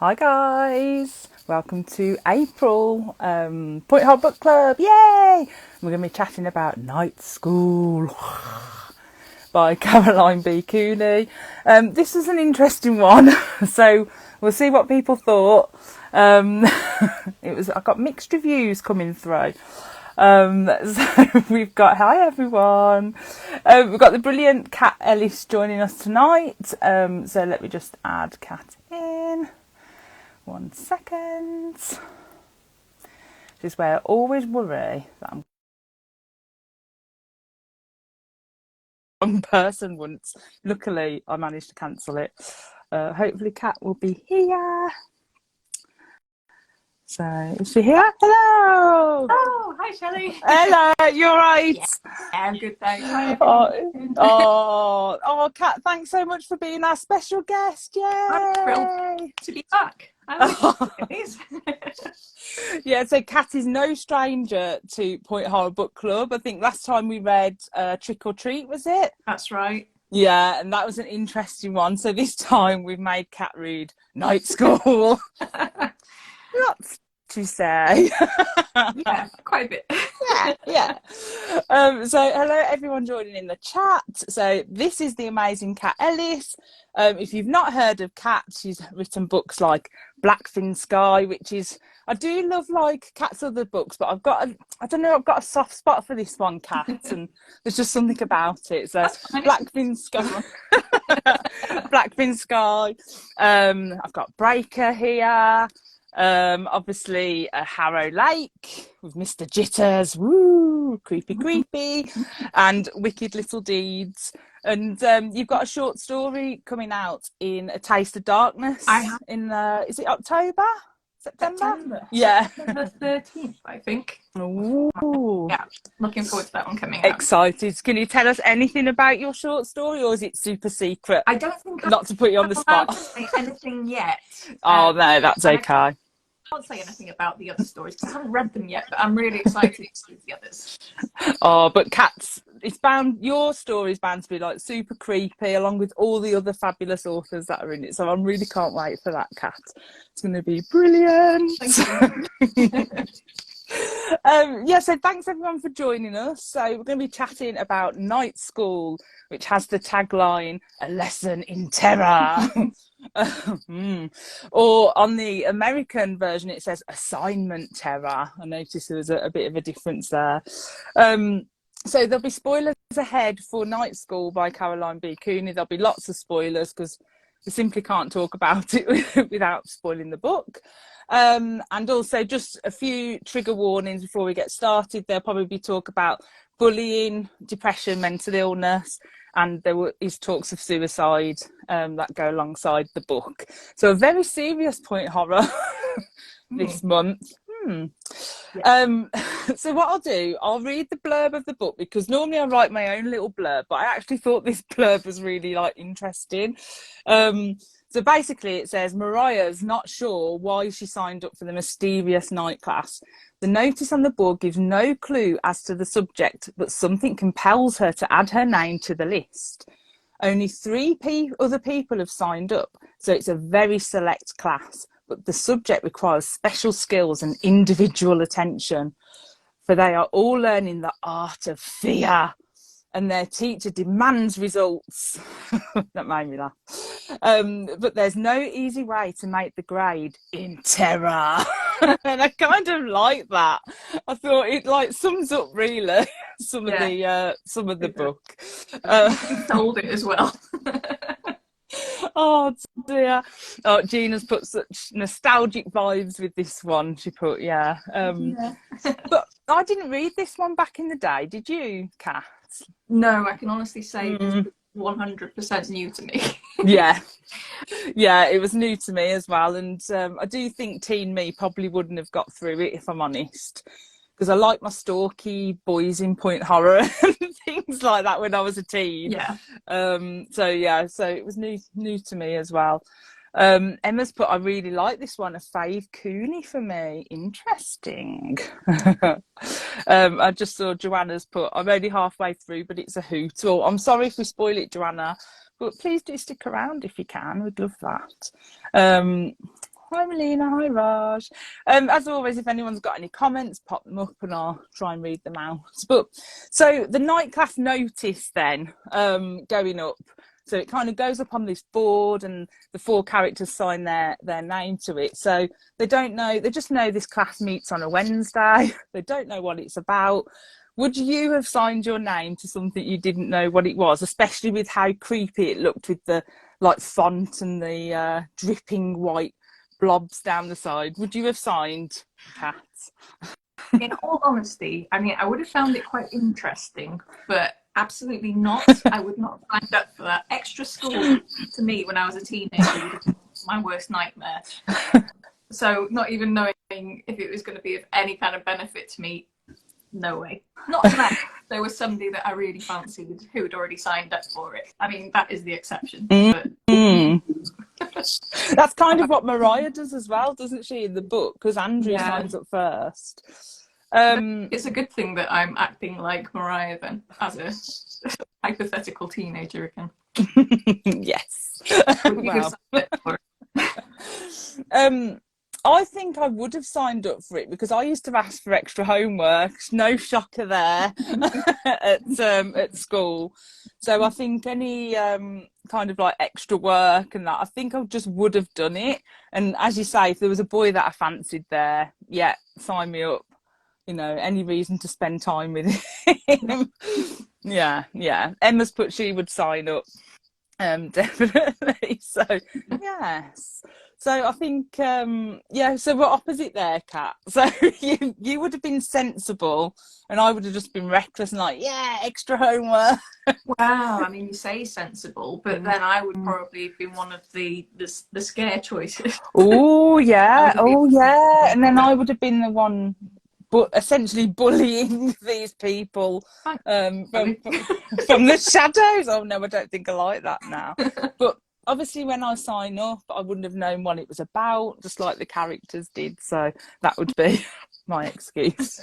Hi guys, welcome to April Point Hole Book Club. Yay! We're going to be chatting about Night School by Caroline B. Cooney. This is an interesting one, so we'll see what people thought. I got mixed reviews coming through. So we've got, hi everyone, we've got the brilliant Kat Ellis joining us tonight. So let me just add Kat in. 1 second. This is where I always worry that I'm wrong person once. Luckily, I managed to cancel it. Hopefully, Kat will be here. So, is she here? Hello! Oh, hi, Shelley. Hello, you're right. Yeah, I'm good, thanks. Hi, everyone. Kat, thanks so much for being our special guest. I'm thrilled Yay! to be back. I like these. Yeah, so Kat is no stranger to Point Horror Book Club. I think last time we read Trick or Treat, was it? That's right. Yeah, and that was an interesting one. So this time we've made Kat read Night School. Lots to say. Yeah, quite a bit. yeah. So hello everyone joining in the chat. So this is the amazing Kat Ellis. If you've not heard of Kat, she's written books like Blackfin Sky, which is, I do love like Kat's other books, but I've got a soft spot for this one, Kat, and there's just something about it. So Blackfin Sky. Blackfin Sky. I've got Breaker here. Obviously Harrow Lake with Mr. Jitters, woo, creepy, and Wicked Little Deeds. And you've got a short story coming out in A Taste of Darkness. I have. In is it October? September? Yeah. September 13th, I think. Ooh. Yeah, looking forward to that one coming out. Excited. Can you tell us anything about your short story, or is it super secret? I don't think not to put you on the spot. to say anything yet. Oh no, that's okay. I can't say anything about the other stories because I haven't read them yet, but I'm really excited to read the others. Oh, but Kat's, your story is bound to be like super creepy, along with all the other fabulous authors that are in it. So I really can't wait for that, Kat. It's going to be brilliant. Yeah, so thanks everyone for joining us. So we're going to be chatting about Night School, which has the tagline, "A lesson in terror." Or on the American version it says "Assignment Terror." I noticed there was a bit of a difference there. So there'll be spoilers ahead for Night School by Caroline B. Cooney. There'll be lots of spoilers because we simply can't talk about it without spoiling the book. And also just a few trigger warnings before we get started. There'll probably be talk about bullying, depression, mental illness, and there is talks of suicide that go alongside the book. So a very serious point horror this month. So what I'll do, I'll read the blurb of the book because normally I write my own little blurb, but I actually thought this blurb was really like interesting. So basically it says Mariah's not sure why she signed up for the mysterious night class. The notice on the board gives no clue as to the subject, but something compels her to add her name to the list. Only 3 other people have signed up, so it's a very select class, but the subject requires special skills and individual attention, for they are all learning the art of fear, and their teacher demands results. That made me laugh. But there's no easy way to make the grade in terror. And I kind of like that. I thought it like sums up really some of the book. You sold it as well. Oh dear. Oh, Gina's put such nostalgic vibes with this one. She put, but I didn't read this one back in the day. Did you, Kat? No, I can honestly say this is 100% new to me. Yeah, it was new to me as well, and I do think teen me probably wouldn't have got through it if I'm honest, because I like my stalky boys in point horror and things like that when I was a teen. Yeah. So it was new to me as well. Emma's put, I really like this one, a fave Cooney for me. Interesting. I just saw Joanna's put, I'm only halfway through, but it's a hoot. Well, I'm sorry if we spoil it, Joanna, but please do stick around if you can. We'd love that. Hi, Melina. Hi, Raj. As always, if anyone's got any comments, pop them up and I'll try and read them out. But so the night class notice then going up. So it kind of goes up on this board and the 4 characters sign their name to it. So they don't know, they just know this class meets on a Wednesday. They don't know what it's about. Would you have signed your name to something you didn't know what it was, especially with how creepy it looked with the like font and the dripping white blobs down the side? Would you have signed, Kat? In all honesty, I mean, I would have found it quite interesting, but absolutely not. I would not have signed up for that. Extra school, to me, when I was a teenager, would have been my worst nightmare. So not even knowing if it was going to be of any kind of benefit to me, no way. Not unless there was somebody that I really fancied who had already signed up for it. I mean, that is the exception. But... That's kind of what Mariah does as well, doesn't she, in the book? Because Andrew signs up first. It's a good thing that I'm acting like Mariah then, as a hypothetical teenager again. Yes. Wow. I think I would have signed up for it because I used to ask for extra homework. No shocker there at school. So I think any kind of like extra work and that, I think I just would have done it. And as you say, if there was a boy that I fancied there, yeah, sign me up. You know, any reason to spend time with him. Yeah. Emma's put she would sign up. Definitely. So yes. So I think so we're opposite there, Kat. So you would have been sensible and I would have just been reckless and like, yeah, extra homework. Wow, I mean, you say sensible, but then I would probably have been one of the scare choices. Oh yeah, and then I would have been the one but essentially bullying these people from the shadows. Oh no, I don't think I like that now. But obviously when I sign up, I wouldn't have known what it was about, just like the characters did. So that would be my excuse.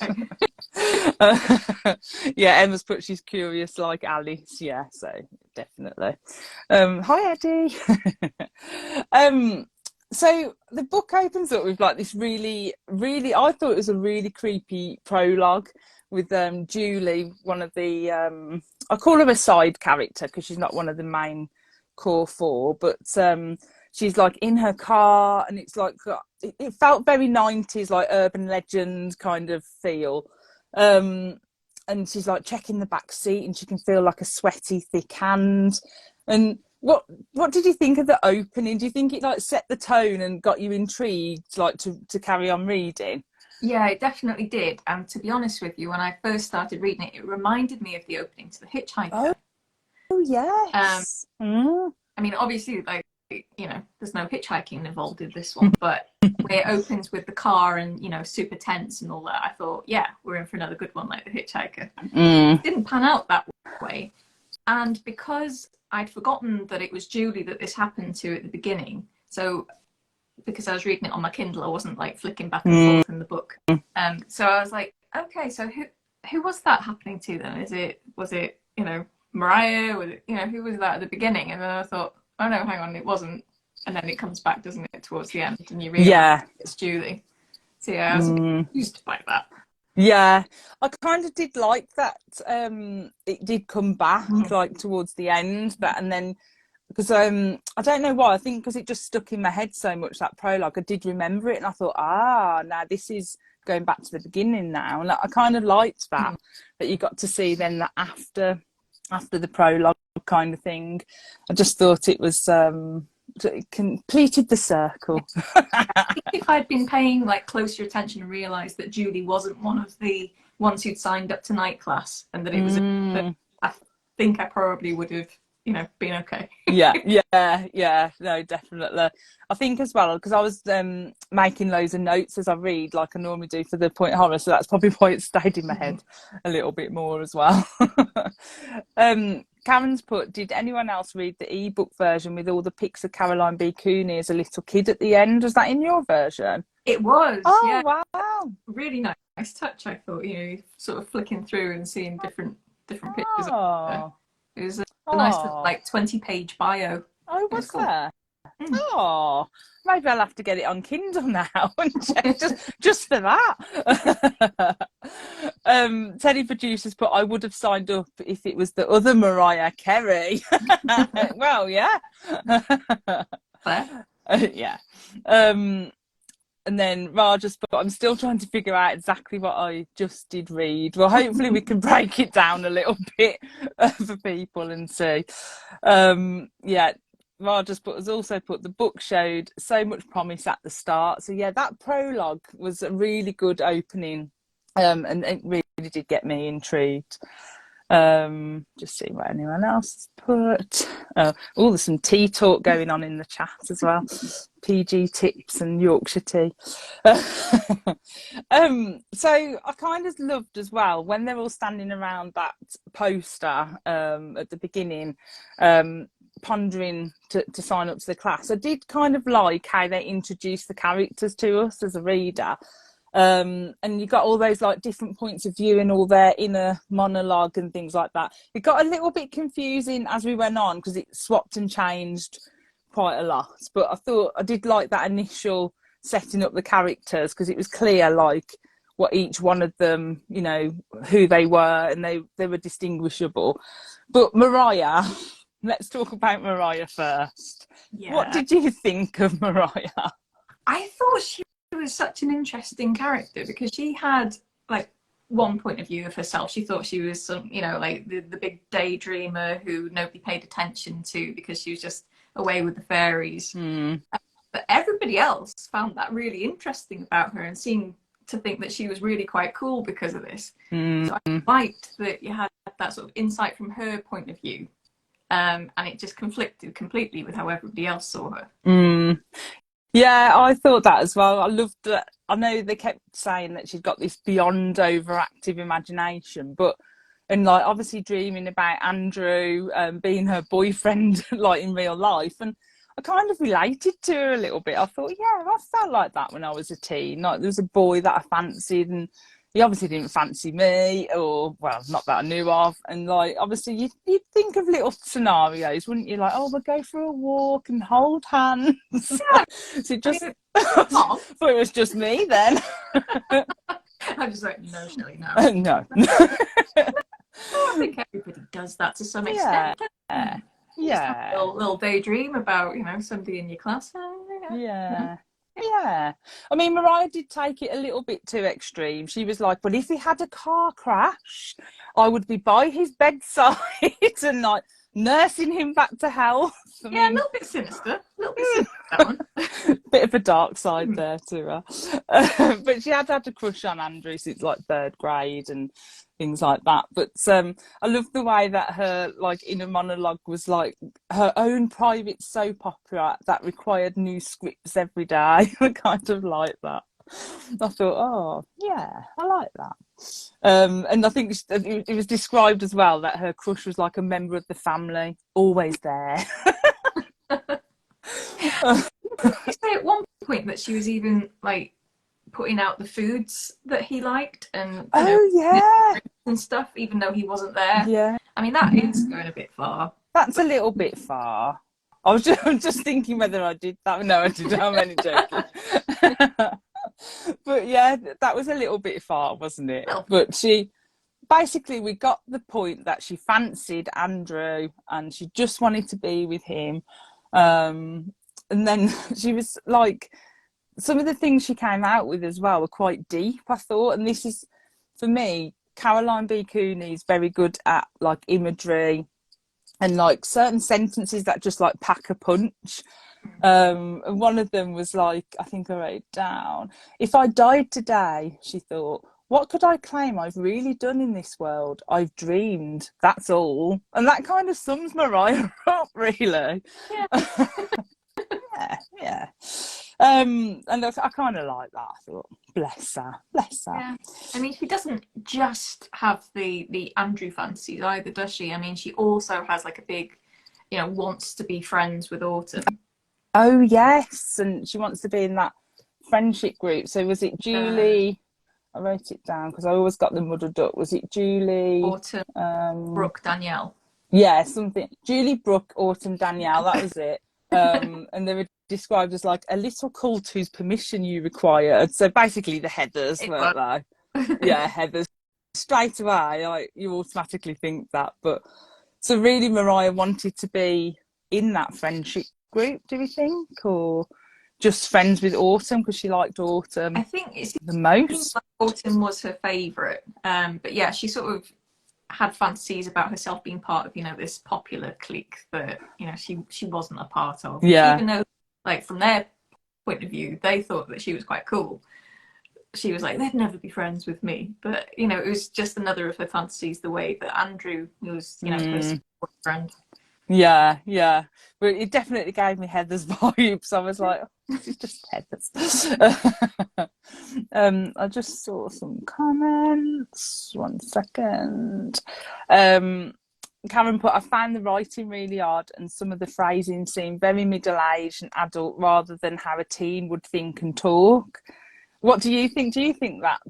Yeah, Emma's put she's curious like Alice. Yeah, so definitely. Hi, Eddie. So the book opens up with like this really, I thought it was a really creepy prologue with Julie, one of the, I call her a side character because she's not one of the main core 4, but she's like in her car and it's like, it felt very 90s, like urban legend kind of feel. And she's like checking the back seat and she can feel like a sweaty, thick hand. And what did you think of the opening? Do you think it like set the tone and got you intrigued like to carry on reading? Yeah, it definitely did. And to be honest with you, when I first started reading it, it reminded me of the opening to The Hitchhiker. Oh yes. I mean, obviously, like, you know, there's no hitchhiking involved in this one, but where it opens with the car and, you know, super tense and all that, I thought, yeah, we're in for another good one like The Hitchhiker. It didn't pan out that way. And because I'd forgotten that it was Julie that this happened to at the beginning, so because I was reading it on my Kindle, I wasn't like flicking back and forth in the book. So I was like, okay, so who was that happening to then? Was it you know, Mariah? Was it, you know, who was that at the beginning? And then I thought, oh no, hang on, it wasn't. And then it comes back, doesn't it, towards the end, and you realise it's Julie. So yeah, I was confused by that. Yeah, I kind of did like that. It did come back like towards the end, but and then because I don't know why, I think because it just stuck in my head so much, that prologue, I did remember it and I thought, now this is going back to the beginning now, and I kind of liked that you got to see then that after the prologue kind of thing. I just thought it was it completed the circle. I think if I'd been paying like closer attention and realised that Julie wasn't one of the ones who'd signed up to night class and that it was I think I probably would have, you know, been okay. yeah, no, definitely. I think as well, because I was making loads of notes as I read, like I normally do for the point horror, so that's probably why it stayed in my head a little bit more as well. Karen's put, did anyone else read the ebook version with all the pics of Caroline B. Cooney as a little kid at the end? Was that in your version? It was. Oh, yeah. Wow. Really nice touch, I thought, you know, sort of flicking through and seeing different pictures. Oh. It was a nice like 20-page bio. Oh, was there? Oh, maybe I'll have to get it on Kindle now and check just for that. Teddy Producers put, I would have signed up if it was the other Mariah Carey. Well, yeah. Yeah. And then Raja's put, I'm still trying to figure out exactly what I just did read. Well, hopefully we can break it down a little bit for people and see. Yeah. Raja's put has also put the book showed so much promise at the start. So yeah, that prologue was a really good opening, and it really did get me intrigued. Just see what anyone else put. Oh, there's some tea talk going on in the chat as well. PG tips and Yorkshire tea. So I kind of loved as well when they're all standing around that poster at the beginning, pondering to sign up to the class. I did kind of like how they introduced the characters to us as a reader. And you got all those like different points of view and all their inner monologue and things like that. It got a little bit confusing as we went on because it swapped and changed quite a lot, but I thought I did like that initial setting up the characters because it was clear like what each one of them, you know, who they were, and they were distinguishable. But Mariah, let's talk about Mariah first. Yeah. What did you think of Mariah? I thought she was such an interesting character because she had like one point of view of herself. She thought she was some, you know, like the big daydreamer who nobody paid attention to because she was just away with the fairies. But everybody else found that really interesting about her and seemed to think that she was really quite cool because of this. So I liked that you had that sort of insight from her point of view, and it just conflicted completely with how everybody else saw her. Yeah, I thought that as well. I loved that. I know they kept saying that she'd got this beyond overactive imagination, but and like obviously dreaming about Andrew being her boyfriend like in real life, and I kind of related to her a little bit. I thought, yeah, I felt like that when I was a teen. Like there was a boy that I fancied, and he obviously didn't fancy me, or well, not that I knew of. And like obviously you'd think of little scenarios, wouldn't you? Like, oh, we'll go for a walk and hold hands. Yeah. So it just I thought it was just me then. I'm just like, no, Shelley, no. No. I think everybody does that to some extent. Yeah. You just have a little daydream about, you know, somebody in your class. Yeah. Yeah. I mean, Mariah did take it a little bit too extreme. She was like, well, if he had a car crash, I would be by his bedside and like nursing him back to health. I mean, a little bit sinister. That one. Bit of a dark side there to her. But she had had a crush on Andrew since like third grade and things like that. But I love the way that her like inner monologue was like her own private soap opera that required new scripts every day. I kind of like that. I thought, oh yeah, I like that. And I think it was described as well that her crush was like a member of the family, always there. You say at one point that she was even like putting out the foods that he liked and and stuff, even though he wasn't there. Yeah, I mean that is going a bit far. That's a little bit far. I'm just thinking whether I did that. No, I didn't. I'm only joking. But yeah, that was a little bit far, wasn't it? But we got the point that she fancied Andrew and she just wanted to be with him. And then she was like, some of the things she came out with as well were quite deep, I thought. And this is, for me, Caroline B. Cooney is very good at like imagery and like certain sentences that just like pack a punch. And one of them was like, I think I wrote it down, if I died today, she thought, what could I claim I've really done in this world? I've dreamed, that's all. And that kind of sums Mariah up, really. Yeah. And I kind of like that. I thought, bless her. Yeah. I mean, she doesn't just have the Andrew fantasies either, does she? I mean, she also has like a big, you know, wants to be friends with Autumn. Oh yes, and she wants to be in that friendship group. So was it Julie? I wrote it down because I always got them muddled up. Was it Julie? Autumn, Brooke, Danielle. Yeah, something. Julie, Brooke, Autumn, Danielle. That was it. And they were described as like a little cult whose permission you required. So basically the Heathers, It weren't was. they? Yeah, Heathers. Straight away, like you automatically think that. But so really, Mariah wanted to be in that friendship group, do we think? Or just friends with Autumn because she liked I Autumn think it the seems most? like Autumn was her favourite. But yeah, she sort of had fantasies about herself being part of, this popular clique that, she wasn't a part of. Yeah. Even though, like, from their point of view, they thought that she was quite cool. She was like, they'd never be friends with me. But, it was just another of her fantasies, the way that Andrew was, her boyfriend. Yeah, yeah. But it definitely gave me Heather's vibes. I was like, oh, she's just Heather's. I just saw some comments. 1 second. Karen put, I found the writing really odd and some of the phrasing seemed very middle-aged and adult rather than how a teen would think and talk. What do you think? Do you think that,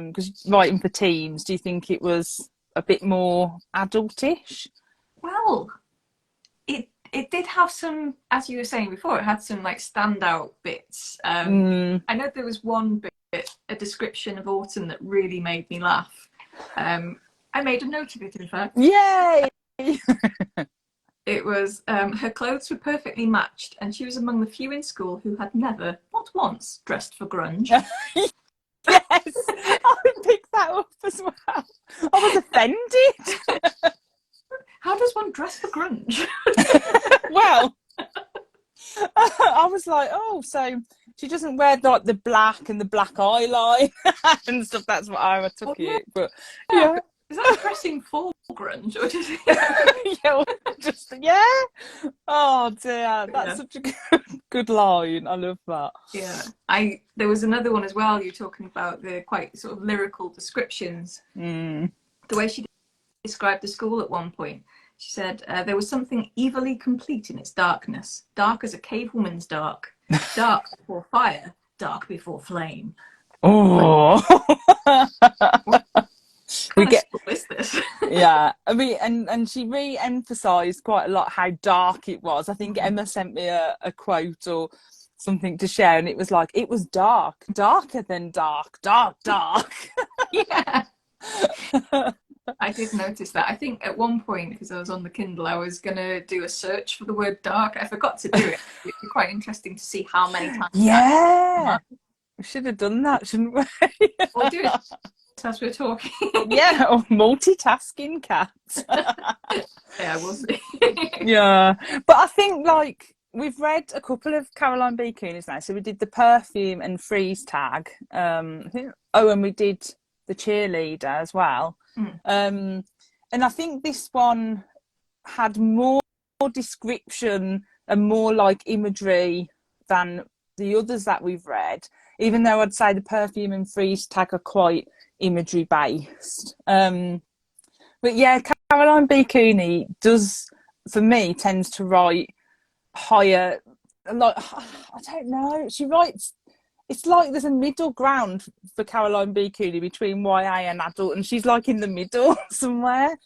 because writing for teens, do you think it was a bit more adultish? Well, it did have some, as you were saying before, it had some like standout bits. I know there was one bit, a description of Autumn that really made me laugh. I made a note of it, in fact. Yay! It was her clothes were perfectly matched, and she was among the few in school who had never, not once, dressed for grunge. Yes, I picked that up as well. I was offended. How does one dress for grunge? Well, I was like, oh, so she doesn't wear like the black and the black eyeline and stuff. That's what I took it. But yeah. Is that dressing for grunge or just Yeah, just yeah. Oh dear, that's such a good line. I love that. Yeah, there was another one as well. You're talking about the quite sort of lyrical descriptions. The way she described the school at one point, she said there was something evilly complete in its darkness, dark as a cave woman's dark, dark before fire, dark before flame. Oh. We get is this? Yeah, I mean, and she re-emphasised quite a lot how dark it was. I think Emma sent me a quote or something to share, and it was like, it was dark, darker than dark, dark. Yeah. I did notice that. I think at one point, because I was on the Kindle, I was going to do a search for the word dark. I forgot to do it. It'd be quite interesting to see how many times. Yeah, we should have done that, shouldn't we? We'll do it as we're talking. Yeah, or multitasking cats. Yeah, we'll see. Yeah, but I think like we've read a couple of Caroline B. Cooney's now. So we did the perfume and freeze tag. I think, and we did the cheerleader as well. And I think this one had more description and more like imagery than the others that we've read, even though I'd say the perfume and freeze tag are quite imagery based. But yeah, Caroline B. Cooney does, for me, tends to write higher, like, I don't know, she writes, it's like there's a middle ground for Caroline B. Cooney between YA and adult, and she's like in the middle somewhere.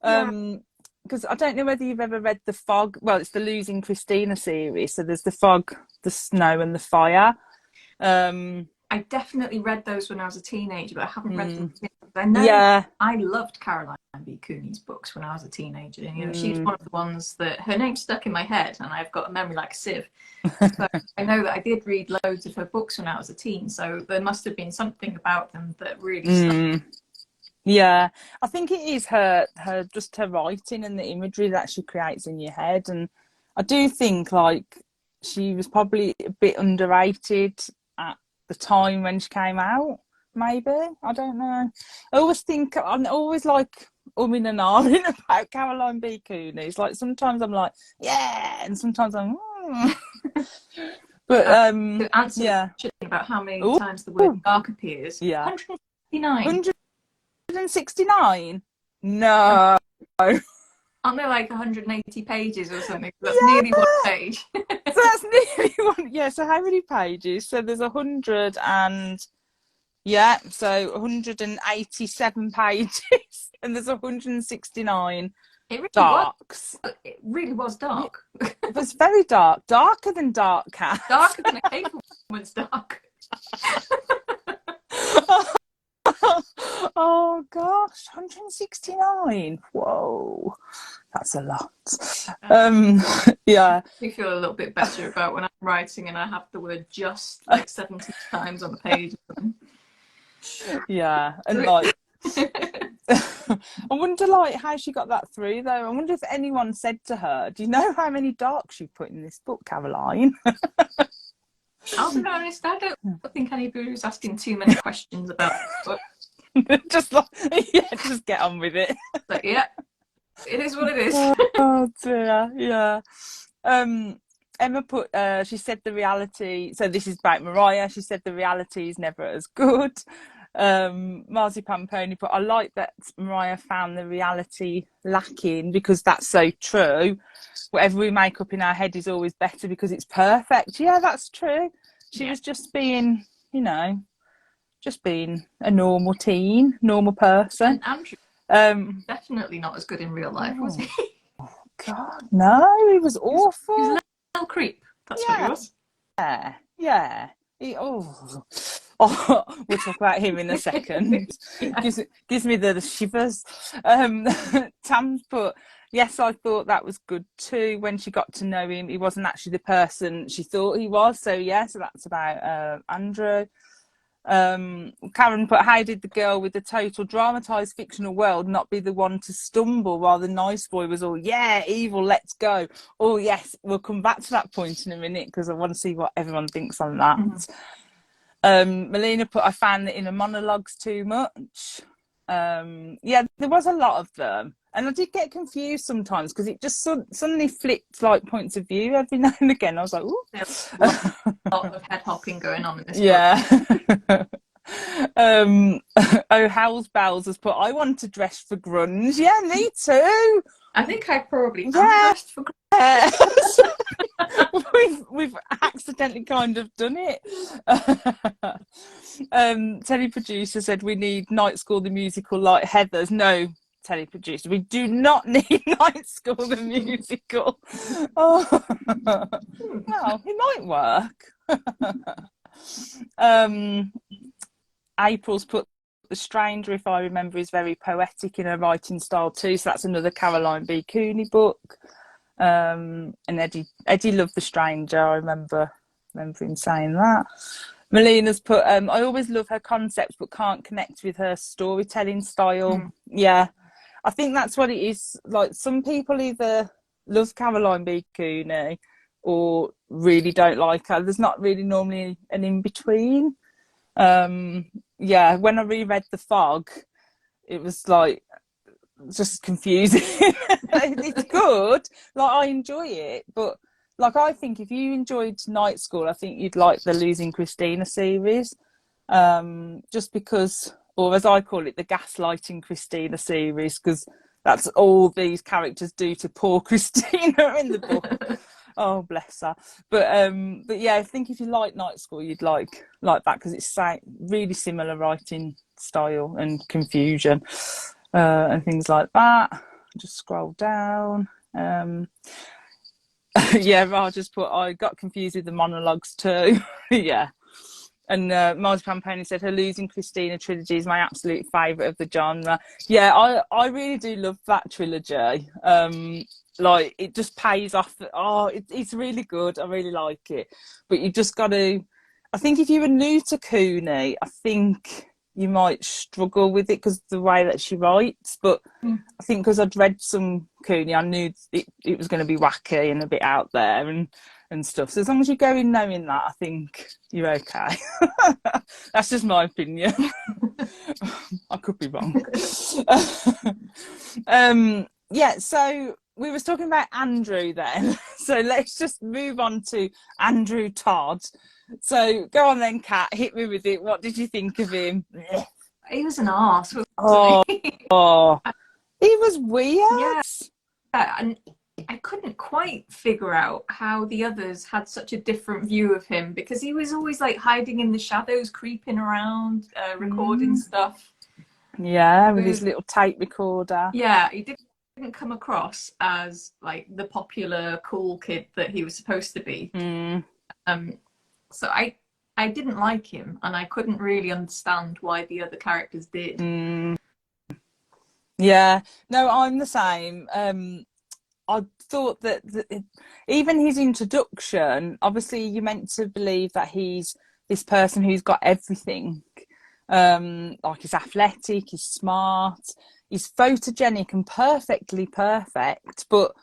Because I don't know whether you've ever read The Fog. Well, it's the Losing Christina series. So there's The Fog, The Snow and The Fire. I definitely read those when I was a teenager, but I haven't read them since. I know I loved Caroline B. Cooney's books when I was a teenager. And, she's one of the ones that her name stuck in my head, and I've got a memory like a sieve. So I know that I did read loads of her books when I was a teen, so there must have been something about them that really stuck. Yeah, I think it is her just her writing and the imagery that she creates in your head. And I do think like she was probably a bit underrated at the time when she came out, maybe. I don't know. I always think, I'm always like umming and ahhing about Caroline B. Cooney. It's like sometimes I'm like, yeah, and sometimes I'm but to answer the question about how many times the word dark appears, 169. 169? No. Aren't there like 180 pages or something? That's nearly one page. So that's nearly one. Yeah, so how many pages? So there's 100 and so 187 pages and there's 169 It really was. darks. It really was dark. It was very dark, darker than Dark Cat. Darker than a cave woman's dark. Oh gosh, 169. Whoa, that's a lot. Yeah. I feel a little bit better about when I'm writing and I have the word just like 70 times on the page. Yeah, and like I wonder like how she got that through though. I wonder if anyone said to her, do you know how many darks you put in this book, Caroline? I'll be honest, I don't think anybody was asking too many questions about it, but Just like, yeah, just get on with it. but yeah, it is what it is. Oh dear, yeah. Emma put, she said the reality, so this is about Mariah, she said the reality is never as good. Marzipan Pony put, I like that Mariah found the reality lacking because that's so true. Whatever we make up in our head is always better because it's perfect. Yeah, that's true. She was just being, you know, just being a normal teen, normal person. And Andrew, definitely not as good in real life, was he? God, no, he was awful. He was a little creep. That's what he was. Yeah. We'll talk about him in a second. Gives me the shivers. Tam's put, yes, I thought that was good too. When she got to know him, he wasn't actually the person she thought he was. So yeah, so that's about Andrew. Karen put, how did the girl with the total dramatized fictional world not be the one to stumble while the nice boy was all, yeah, evil, let's go. Oh yes, we'll come back to that point in a minute because I want to see what everyone thinks on that. Melina put, I found the inner monologues too much. Yeah, there was a lot of them, and I did get confused sometimes because it just suddenly flipped like points of view every now and again. I was like, ooh. A lot of head hopping going on in this book. Oh, Howl's Bells has put, I want to dress for grunge. Yeah, me too. I think I probably am dressed for grunge. we've accidentally kind of done it. Teleproducer said we need Night School the musical like Heathers. No, teleproducer, we do not need Night School the musical. Oh, well, it might work. April's put, The Stranger, if I remember, is very poetic in her writing style too. So that's another Caroline B. Cooney book. And Eddie loved The Stranger. I remember him saying that. Melina's put, I always love her concepts but can't connect with her storytelling style. Yeah, I think that's what it is. Like, some people either love Caroline B. Cooney or really don't like her. There's not really normally an in-between. Yeah, when I reread The Fog, it was like just confusing. It's good, like I enjoy it, but like I think if you enjoyed Night School, I think you'd like the Losing Christina series, just because, or as I call it, the Gaslighting Christina series, because that's all these characters do to poor Christina in the book. Oh, bless her. But yeah, I think if you like Night School, you'd like that because it's really similar writing style and confusion and things like that. Just scroll down. Yeah, Raja's put, I got confused with the monologues too. Yeah. And Mars Pamponi said her Losing Christina trilogy is my absolute favourite of the genre. Yeah, I really do love that trilogy. Like, it just pays off. Oh, it's really good. I really like it. But you just got to, I think if you were new to Cooney, I think you might struggle with it because the way that she writes. But I think because I'd read some Cooney, I knew it was going to be wacky and a bit out there and stuff. So as long as you go in knowing that, I think you're okay. That's just my opinion. I could be wrong. Yeah, so we was talking about Andrew then. So let's just move on to Andrew Todd. So go on then, Kat, hit me with it. What did you think of him? He was an arse, wasn't he? He was weird. Yeah, and I couldn't quite figure out how the others had such a different view of him because he was always like hiding in the shadows, creeping around, recording stuff. Yeah, with his little tape recorder. Yeah, he did didn't come across as like the popular cool kid that he was supposed to be. Um, so I didn't like him, and I couldn't really understand why the other characters did. Yeah, no, I'm the same. I thought that even his introduction, obviously, you're meant to believe that he's this person who's got everything. Like he's athletic, he's smart, he's photogenic and perfectly perfect, but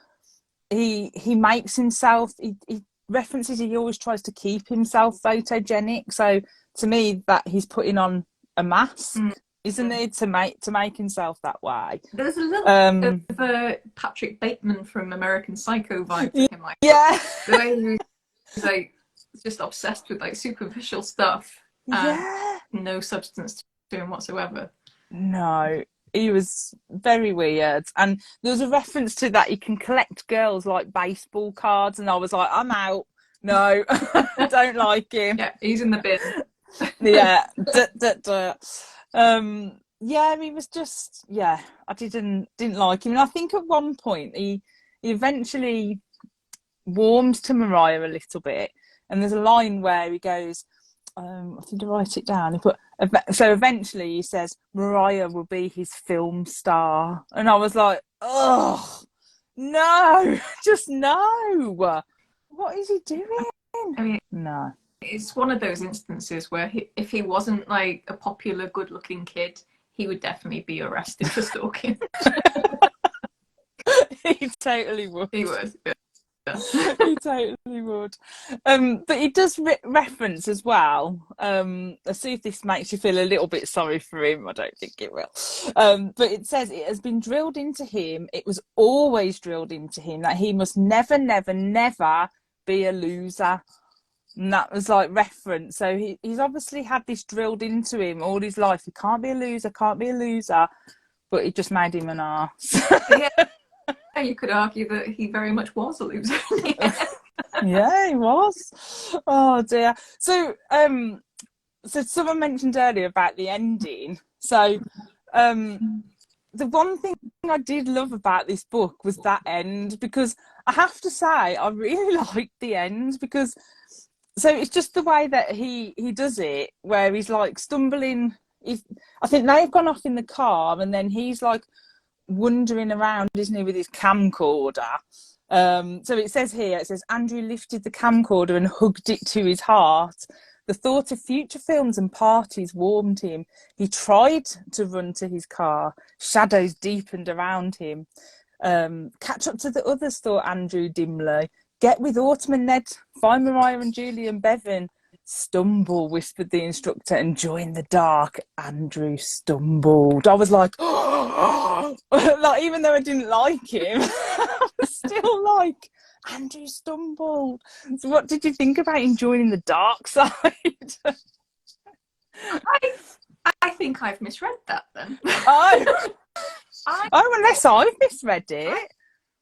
he makes himself he references he always tries to keep himself photogenic. So to me, that he's putting on a mask, isn't he, to make himself that way. There's a little bit of a Patrick Bateman from American Psycho vibe to him, like Yeah. the way he's like just obsessed with like superficial stuff and Yeah. no substance to him whatsoever. No, he was very weird. And there was a reference to that he can collect girls like baseball cards, and I was like, I'm out. No, I don't like him. Yeah, he's in the bin. Yeah. Yeah, he was just, yeah, I didn't like him. And I think at one point he eventually warms to Mariah a little bit. And there's a line where he goes, I think I write it down. He put, so eventually he says Mariah will be his film star, and I was like, oh no, just no. What is he doing? I mean, No, it's one of those instances where if he wasn't like a popular, good-looking kid, he would definitely be arrested for stalking. he totally would. He would. Yeah. He totally would. But he does reference as well. Let's see if this makes you feel a little bit sorry for him. I don't think it will. But it says it has been drilled into him. It was always drilled into him that he must never, never, never be a loser. And that was like reference. So he's obviously had this drilled into him all his life. He can't be a loser, can't be a loser. But it just made him an arse. Yeah. You could argue that he very much was a loser. Yeah, he was. Oh dear. So so someone mentioned earlier about the ending. So the one thing I did love about this book was that end, because I have to say I really liked the end, because so it's just the way that he does it, where he's like stumbling. I think they've gone off in the car, and then he's like wandering around, isn't he, with his camcorder. So it says here, it says Andrew lifted the camcorder and hugged it to his heart. The thought of future films and parties warmed him. He tried to run to his car. Shadows deepened around him. Catch up to the others, thought Andrew dimly. Get with Autumn and Ned. Find Mariah and Julie and Bevan. Stumble, whispered the instructor, and join the dark. Andrew stumbled. I was like, oh, like, even though I didn't like him, I was still like, Andrew stumbled. So what did you think about him joining the dark side? I think I've misread that then. Oh, unless I've misread it.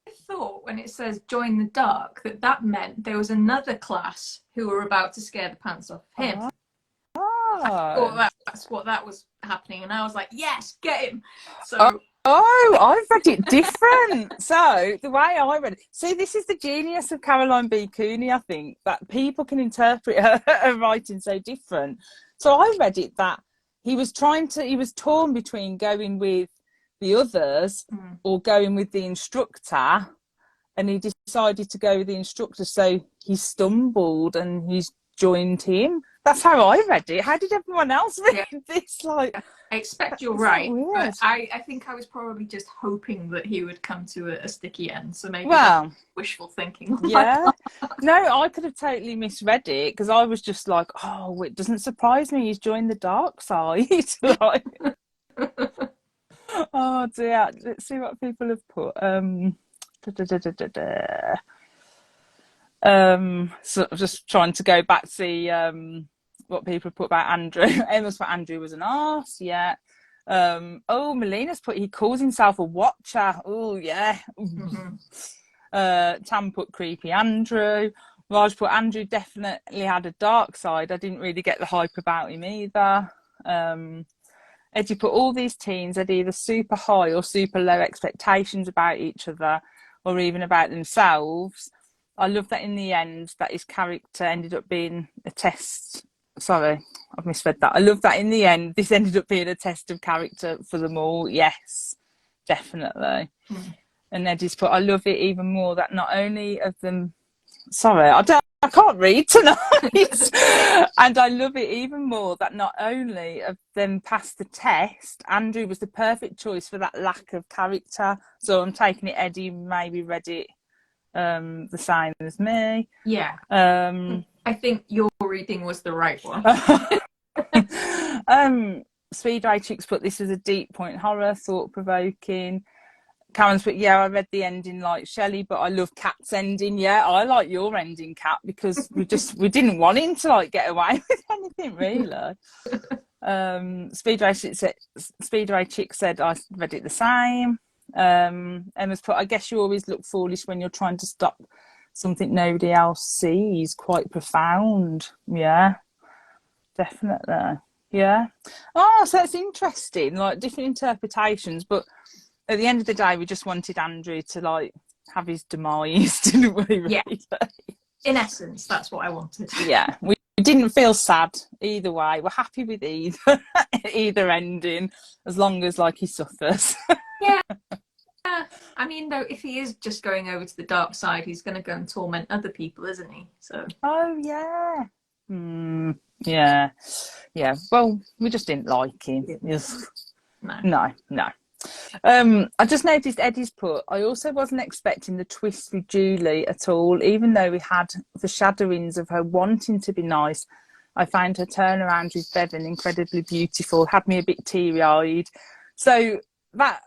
I thought when it says join the dark that meant there was another class who were about to scare the pants off him. Oh. I thought that's what that was happening, and I was like, yes, get him. So I read it different. So the way I read it, see, this is the genius of Caroline B. Cooney, I think, that people can interpret her writing so different. So I read it that he was torn between going with the others or going with the instructor, and he decided to go with the instructor, so he stumbled and he's joined him. That's how I read it. How did everyone else read this? Like, I expect you're right, but I think I was probably just hoping that he would come to a sticky end, so maybe wishful thinking. Yeah. No, I could have totally misread it, because I was just like, oh, it doesn't surprise me he's joined the dark side. Like, oh dear, let's see what people have put. So I'm just trying to go back to see what people put about Andrew. Emma's put Andrew was an arse, yeah. Melina's put he calls himself a watcher. Oh yeah. Tam put creepy Andrew. Raj put Andrew definitely had a dark side. I didn't really get the hype about him either. Eddie put all these teens had either super high or super low expectations about each other, or even about themselves. I love that in the end that his character ended up being a test. Sorry, I've misread that. I love that in the end this ended up being a test of character for them all. Yes, definitely. And Eddie's put, I love it even more that not only of them, sorry, I can't read tonight. And I love it even more that not only of them passed the test, Andrew was the perfect choice for that lack of character. So I'm taking it Eddie maybe read it the same as me. Yeah. I think your reading was the right one. Speedway Chicks put, this is a deep point horror, thought provoking. Karen's put, yeah, I read the ending like Shelley, but I love Kat's ending. Yeah, I like your ending, Kat, because we didn't want him to like get away with anything really. Speedway Chick said I read it the same. Emma's put, I guess you always look foolish when you're trying to stop something nobody else sees. Quite profound. Yeah, definitely. Yeah. Oh, so it's interesting, like different interpretations, but at the end of the day, we just wanted Andrew to like have his demise, didn't we? Really? Yeah. In essence, that's what I wanted. Yeah, we didn't feel sad either way. We're happy with either ending, as long as like he suffers. Yeah. I mean, though, if he is just going over to the dark side, he's going to go and torment other people, isn't he? So. Oh yeah. Yeah. Yeah. Well, we just didn't like him. Yes. No. I just noticed Eddie's put, I also wasn't expecting the twist with Julie at all, even though we had the shadowings of her wanting to be nice. I found her turnaround with Bevan incredibly beautiful, had me a bit teary-eyed. So that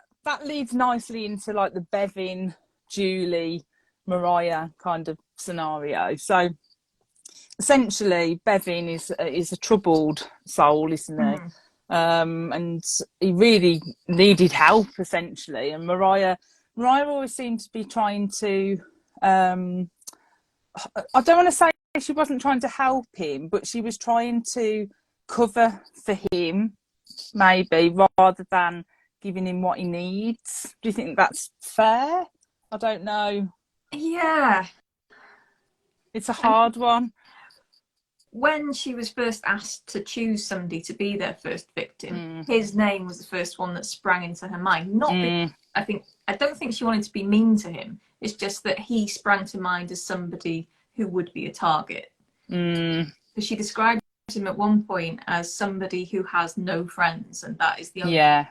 leads nicely into like the Bevan, Julie, Mariah kind of scenario. So essentially Bevan is a troubled soul, isn't he? And he really needed help essentially, and Mariah always seemed to be trying to I don't want to say she wasn't trying to help him, but she was trying to cover for him maybe, rather than giving him what he needs. Do you think that's fair? I don't know. Yeah, it's a hard one. When she was first asked to choose somebody to be their first victim, his name was the first one that sprang into her mind. Not because I don't think she wanted to be mean to him. It's just that he sprang to mind as somebody who would be a target. Because she described him at one point as somebody who has no friends, and that is the only thing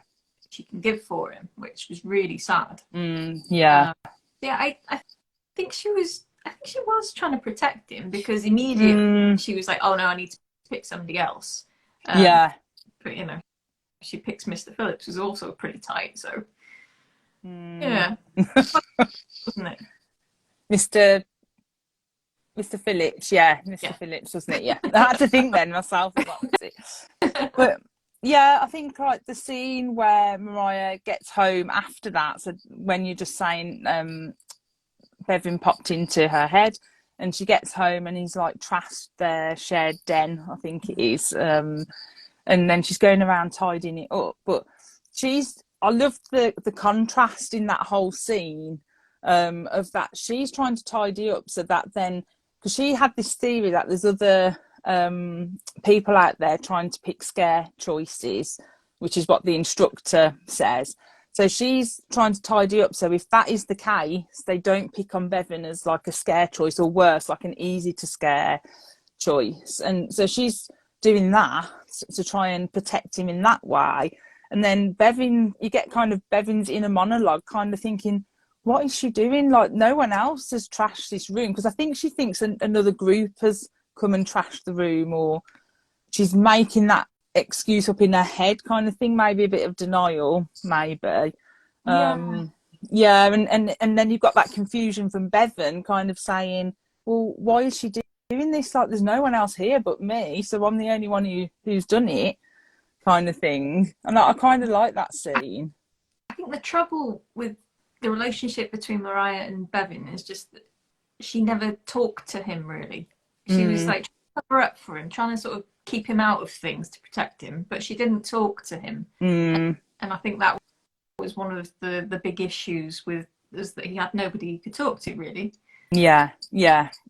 she can give for him, which was really sad. I think she was trying to protect him, because immediately she was like, oh no, I need to pick somebody else. But you know, she picks Mr. Phillips, who's also pretty tight, so yeah. Wasn't it? Mr. Phillips, Mr. Phillips, wasn't it? Yeah. I had to think then myself about it. But yeah, I think like the scene where Mariah gets home after that, so when you're just saying Bevan popped into her head, and she gets home and he's like trashed their shared den, I think it is, and then she's going around tidying it up. But I love the contrast in that whole scene, of that she's trying to tidy up, so that then, because she had this theory that there's other people out there trying to pick scare choices, which is what the instructor says. So she's trying to tidy up. So if that is the case, they don't pick on Bevan as like a scare choice, or worse, like an easy to scare choice. And so she's doing that to try and protect him in that way. And then Bevan, you get kind of Bevan's inner monologue, kind of thinking, what is she doing? Like, no one else has trashed this room. Because I think she thinks another group has come and trashed the room, or she's making that excuse up in her head kind of thing, maybe a bit of denial, maybe. And then you've got that confusion from Bevan kind of saying, well, why is she doing this? Like, there's no one else here but me, so I'm the only one who's done it, kind of thing. And I kind of like that scene. I think the trouble with the relationship between Mariah and Bevan is just that she never talked to him really. She was like trying to cover up for him, trying to sort of keep him out of things to protect him, but she didn't talk to him. Mm. And I think that was one of the big issues with, is that he had nobody he could talk to, really. Yeah,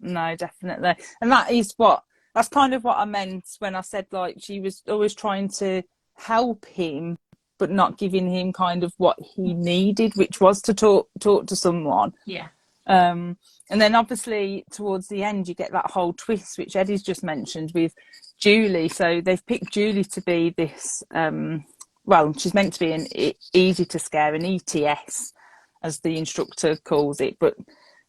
no, definitely. And that's kind of what I meant when I said, like, she was always trying to help him, but not giving him kind of what he needed, which was to talk to someone. Yeah. And then obviously towards the end, you get that whole twist, which Eddie's just mentioned with Julie. So they've picked Julie to be this, well, she's meant to be an easy to scare, an ETS, as the instructor calls it. But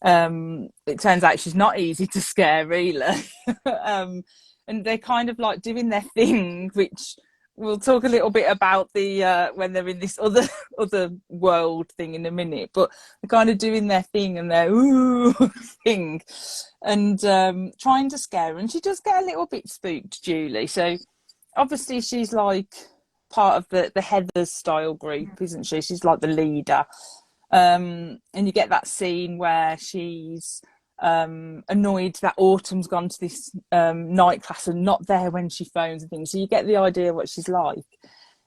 it turns out she's not easy to scare, really. And they're kind of like doing their thing, which we'll talk a little bit about the when they're in this other world thing in a minute. But they're kind of doing their thing and their ooh thing, and trying to scare her. And she does get a little bit spooked, Julie. So obviously she's like part of the Heathers style group, isn't she? She's like the leader. And you get that scene where she's annoyed that Autumn's gone to this night class and not there when she phones and things. So you get the idea of what she's like.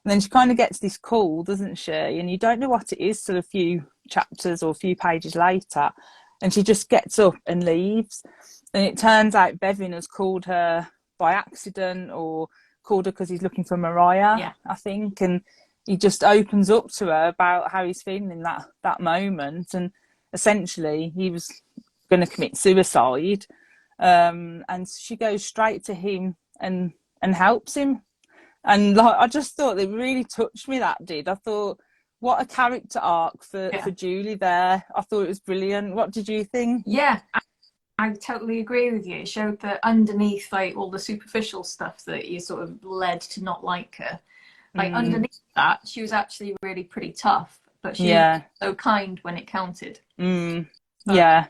And then she kind of gets this call, doesn't she? And you don't know what it is till a few chapters or a few pages later. And she just gets up and leaves. And it turns out Bevan has called her by accident, or called her because he's looking for Mariah, I think. And he just opens up to her about how he's feeling in that moment. And essentially he was going to commit suicide. And she goes straight to him and helps him. And like, I just thought it really touched me, that did. I thought, what a character arc for Julie there. I thought it was brilliant. What did you think? Yeah, I totally agree with you. It showed that underneath like all the superficial stuff that you sort of led to not like her, like underneath that, she was actually really pretty tough, but she was so kind when it counted. Yeah,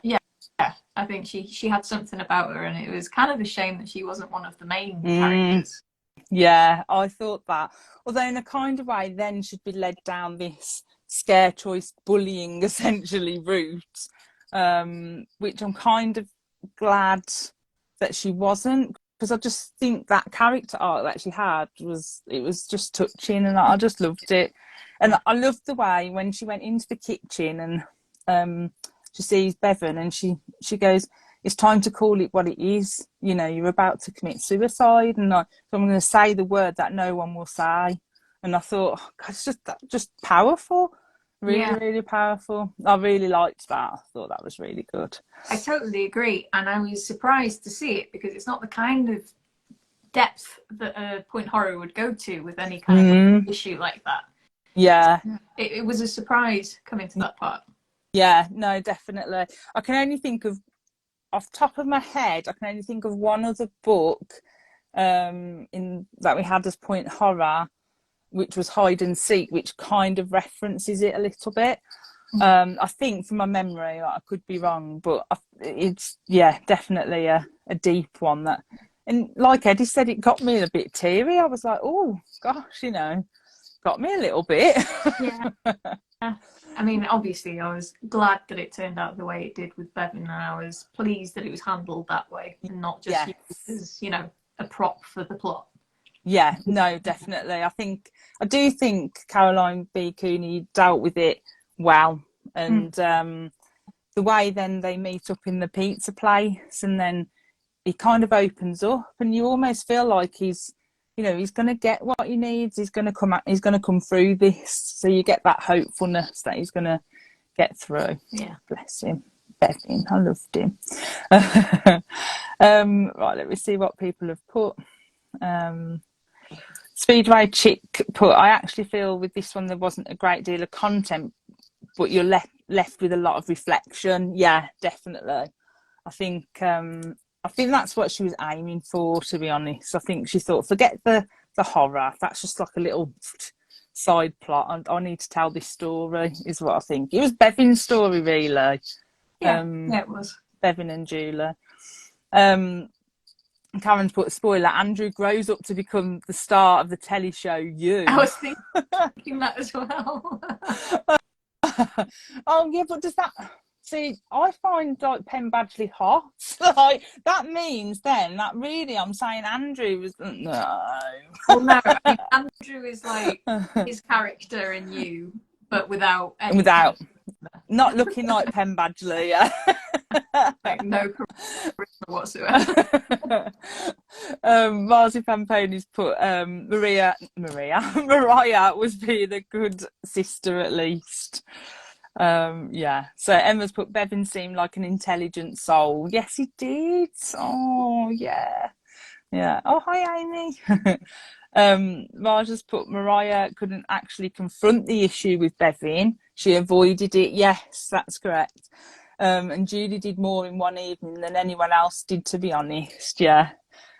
I think she had something about her, and it was kind of a shame that she wasn't one of the main characters. Yeah, I thought that. Although in a kind of way, then she'd be led down this scare choice bullying essentially route, which I'm kind of glad that she wasn't, because I just think that character arc that she had was just touching, and I just loved it. And I loved the way when she went into the kitchen and she sees Bevan and she goes, it's time to call it what it is. You know, you're about to commit suicide, and so I'm going to say the word that no one will say. And I thought, oh, God, it's just powerful. Really powerful. I really liked that. I thought that was really good. I totally agree, and I was surprised to see it, because it's not the kind of depth that a point horror would go to with any kind of issue like that. Yeah, it was a surprise coming to that part. Yeah, no, definitely. I can only think of, off the top of my head, I can only think of one other book in that we had as point horror, which was Hide and Seek, which kind of references it a little bit. I think from my memory, I could be wrong, but it's definitely a deep one. That, and like Eddie said, it got me a bit teary. I was like, oh gosh, got me a little bit. I mean, obviously I was glad that it turned out the way it did with Bevan, and I was pleased that it was handled that way and not just used as, a prop for the plot. Yeah, no, definitely. I do think Caroline B. Cooney dealt with it well. And the way then they meet up in the pizza place, and then he kind of opens up, and you almost feel like he's going to get what he needs. He's going to come through this. So you get that hopefulness that he's going to get through. Yeah. Bless him. Bevan, I loved him. Right, let me see what people have put. Speedway Chick put, I actually feel with this one there wasn't a great deal of content, but you're left with a lot of reflection. Yeah, definitely. I think that's what she was aiming for, to be honest. I think she thought, forget the horror. That's just like a little side plot. I need to tell this story, is what I think. It was Bevan's story, really. Yeah, it was. Bevan and Julie. Karen's put a spoiler. Andrew grows up to become the star of the telly show You. I was thinking that as well. Oh yeah, but See, I find like Penn Badgley hot. Like that means then that really I'm saying Andrew was no. Well, no, I mean Andrew is like his character in You, but without any kind Without of not looking like Penn Badgley, yeah. like no charisma whatsoever. Marzipan Ponies put Mariah was being a good sister at least. Yeah. So Emma's put Bevan seemed like an intelligent soul. Yes, he did. Oh, yeah. Yeah. Oh, hi, Amy. Raja's put Mariah couldn't actually confront the issue with Bevan. She avoided it. Yes, that's correct. And Julie did more in one evening than anyone else did, to be honest. Yeah.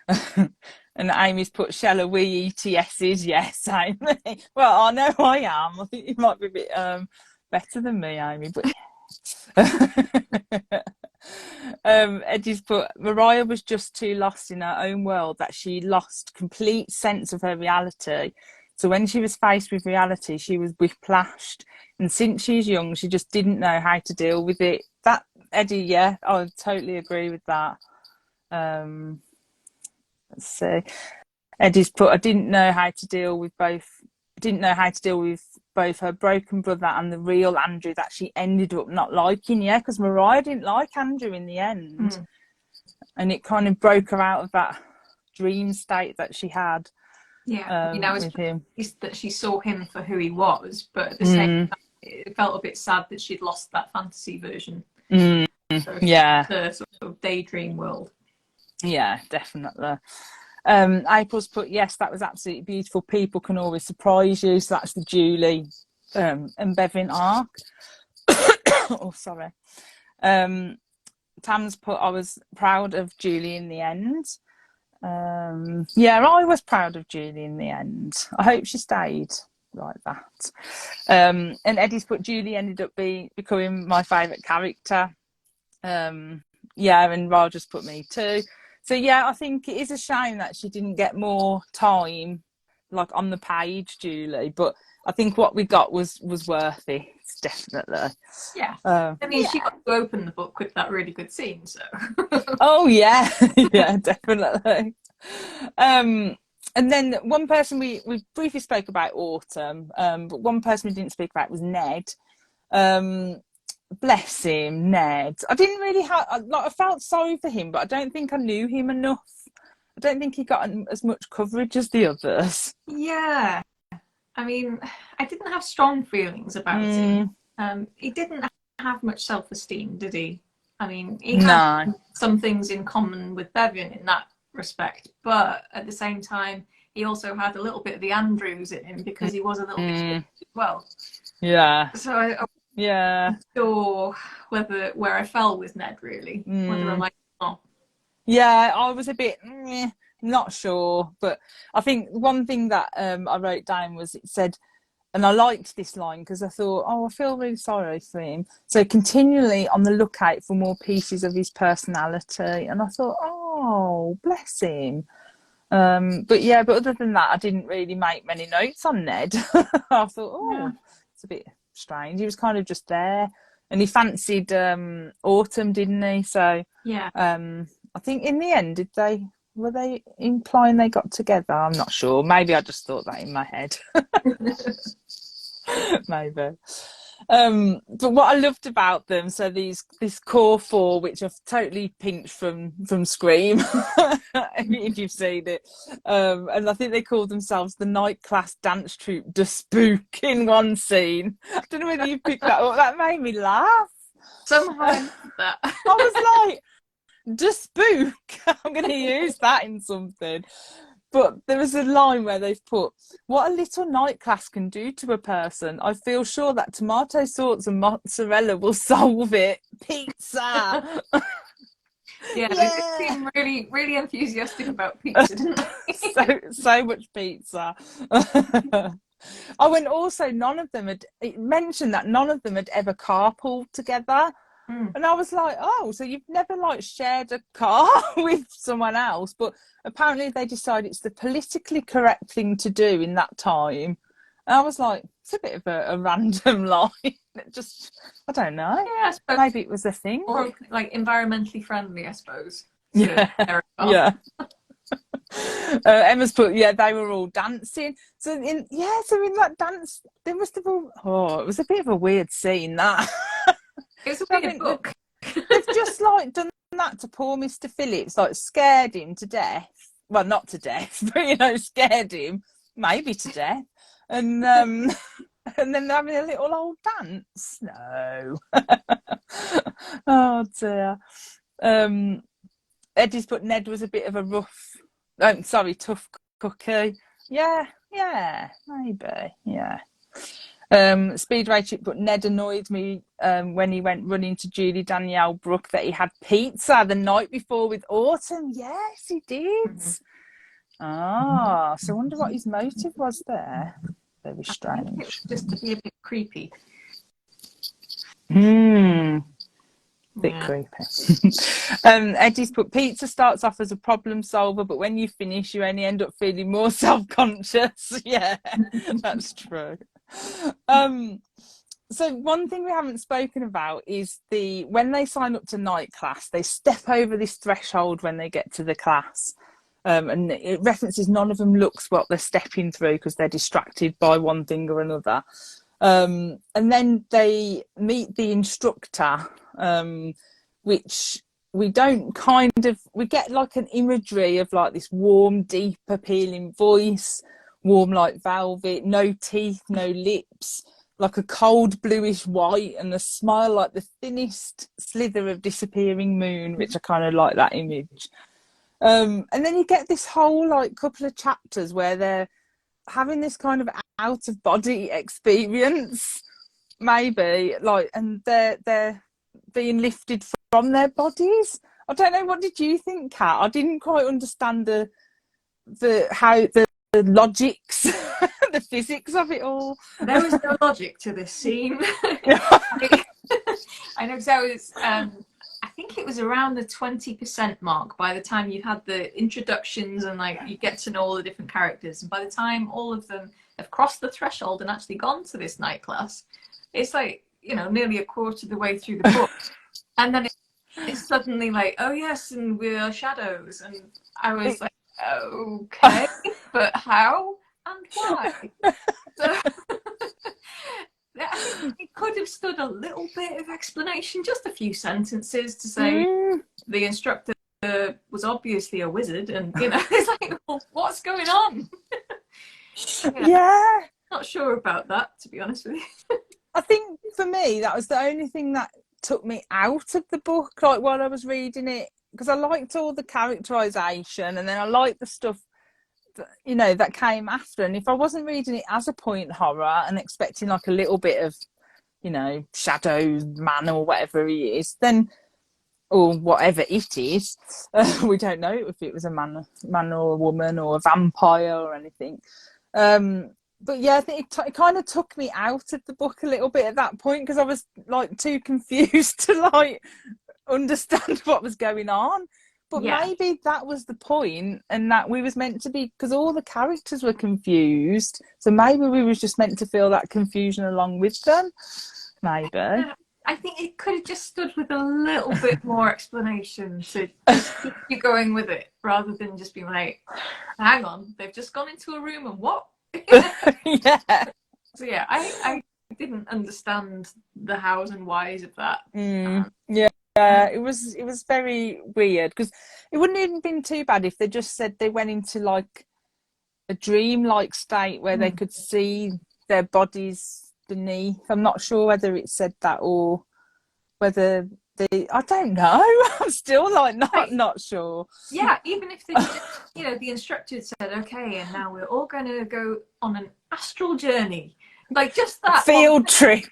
And Amy's put shall we ETSs? Yes, Amy. Well, I know I am. I think you might be a bit better than me, Amy, but Eddie's put Mariah was just too lost in her own world that she lost complete sense of her reality. So when she was faced with reality, she was whiplashed. And since she's young, she just didn't know how to deal with it. That Eddie, yeah, I totally agree with that. Let's see. Eddie's put I didn't know how to deal with both her broken brother and the real Andrew that she ended up not liking. Yeah, because Mariah didn't like Andrew in the end, and it kind of broke her out of that dream state that she had. Yeah, you know, with him. that she saw him for who he was, but at the same time, it felt a bit sad that she'd lost that fantasy version. Yeah, the sort of daydream world. Yeah, definitely. April's put yes, that was absolutely beautiful. People can always surprise you. So that's the Julie and Bevan arc. Oh, sorry. Tam's put I was proud of Julie in the end. Yeah, I was proud of Julie in the end. I hope she stayed like that. And Eddie's put Julie ended up becoming my favourite character. Yeah, and Roger's put me too. So yeah, I think it is a shame that she didn't get more time, like on the page, Julie. But I think what we got was worth it, definitely. Yeah, I mean, she got to open the book with that really good scene. So. Oh yeah, yeah, definitely. And then one person we briefly spoke about Autumn, but one person we didn't speak about was Ned. Bless him, Ned. I didn't really I felt sorry for him, but I don't think I knew him enough. I don't think he got as much coverage as the others. Yeah, I mean, I didn't have strong feelings about him. He didn't have much self-esteem, did he? I mean, he had some things in common with Bevan in that respect, but at the same time, he also had a little bit of the Andrews in him because he was a little bit as well. Yeah. So I'm not sure where I fell with Ned, really. Whether I liked him or not. Yeah, I was a bit not sure, but I think one thing that I wrote down was it said, and I liked this line because I thought, oh, I feel really sorry for him. So continually on the lookout for more pieces of his personality, and I thought, oh, bless him. But other than that, I didn't really make many notes on Ned. I thought, it's a bit strange. He was kind of just there, and he fancied Autumn, didn't he? So yeah. I think in the end, were they implying they got together? I'm not sure. Maybe I just thought that in my head. Maybe. But what I loved about them, so this core four, which I've totally pinched from Scream, if you've seen it, and I think they called themselves the Night Class Dance Troupe De Spook in one scene. I don't know whether you picked that up. That made me laugh. Somehow I missed that. I was like, De Spook. I'm going to use that in something. But there was a line where they've put, what a little night class can do to a person. I feel sure that tomato sauce and mozzarella will solve it. Pizza. They seem really, really enthusiastic about pizza, didn't they? so much pizza. Oh, and also it mentioned that none of them had ever carpooled together. And I was like, oh, so you've never like shared a car with someone else? But apparently they decide it's the politically correct thing to do in that time. And I was like, it's a bit of a random line. Just, I don't know. Yeah, I suppose. Maybe it was a thing. Or like environmentally friendly, I suppose. Yeah, yeah. Emma's put, yeah, they were all dancing. So in that dance, they must have all. Oh, it was a bit of a weird scene that. It was a I weird think book. they've just like done that to poor Mr. Phillips, like scared him to death. Well, not to death, but scared him maybe to death, and and then they're having a little old dance. No. Oh dear. Eddie's put Ned was a bit of a tough cookie. Yeah, maybe, yeah. Speedway Chip put Ned annoyed me when he went running to Julie Danielle Brooke that he had pizza the night before with Autumn. Yes, he did. So I wonder what his motive was there. Very strange. I think it was just to be a bit creepy. Bit creepy. Eddie's put pizza starts off as a problem solver, but when you finish, you only end up feeling more self-conscious. Yeah, that's true. So one thing we haven't spoken about is when they sign up to night class, they step over this threshold when they get to the class. And it references none of them looks what they're stepping through because they're distracted by one thing or another. And then they meet the instructor, which we get like an imagery of like this warm, deep, appealing voice, warm like velvet, no teeth, no lips, like a cold bluish white, and a smile like the thinnest slither of disappearing moon, which I kind of like that image. And then you get this whole like couple of chapters where they're having this kind of out of body experience, maybe, like, and they're being lifted from their bodies. I don't know, what did you think, Kat? I didn't quite understand the logics, the physics of it all. There was no logic to this scene. I know, because I think it was around the 20% mark by the time you had the introductions and like you get to know all the different characters, and by the time all of them have crossed the threshold and actually gone to this night class, it's like, nearly a quarter of the way through the book, and then it's suddenly like, oh yes, and we are shadows, and I was like, okay, but how and why? So I think it could have stood a little bit of explanation, just a few sentences to say the instructor was obviously a wizard, and it's like, well, what's going on? Yeah, not sure about that, to be honest with you. I think for me that was the only thing that took me out of the book, like while I was reading it, because I liked all the characterization, and then I liked the stuff that came after. And if I wasn't reading it as a point horror and expecting like a little bit of shadow man or whatever he is, then, or whatever it is, we don't know if it was a man or a woman or a vampire or anything, but yeah, I think it kind of took me out of the book a little bit at that point, because I was like too confused to like understand what was going on. But maybe that was the point, and that we was meant to be, because all the characters were confused, so maybe we was just meant to feel that confusion along with them. Maybe. I think it could have just stood with a little bit more explanation to just keep you going with it, rather than just being like, hang on, they've just gone into a room and what? Yeah. So yeah, I didn't understand the hows and whys of that. Yeah, it was very weird, because it wouldn't even been too bad if they just said they went into like a dream-like state where they could see their bodies beneath. I'm not sure whether it said that, or whether I don't know. I'm still like not sure. Yeah, even if they just, the instructor said, okay, and now we're all going to go on an astral journey, like just that field trip.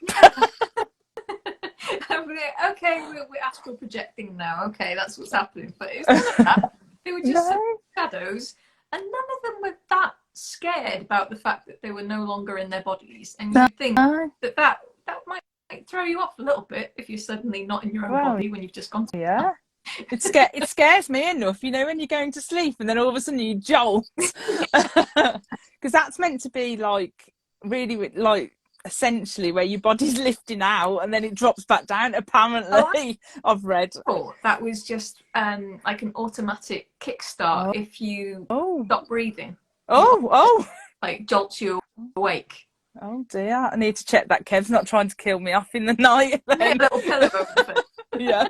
Okay, we're astral projecting now. Okay, that's what's happening. But it's none of that. They were just shadows, and none of them were that scared about the fact that they were no longer in their bodies. And you'd think that might throw you off a little bit if you're suddenly not in your own body when you've just gone to it scares me enough, when you're going to sleep and then all of a sudden you jolt, because that's meant to be like really like essentially where your body's lifting out and then it drops back down, Oh, apparently. I've read. I thought that was just like an automatic kickstart Oh, if you oh, stop breathing. Your oh, oh. like jolts you awake. Oh dear, I need to check that Kev's not trying to kill me off in the night Yeah, then. a little pillow over the face. Yeah.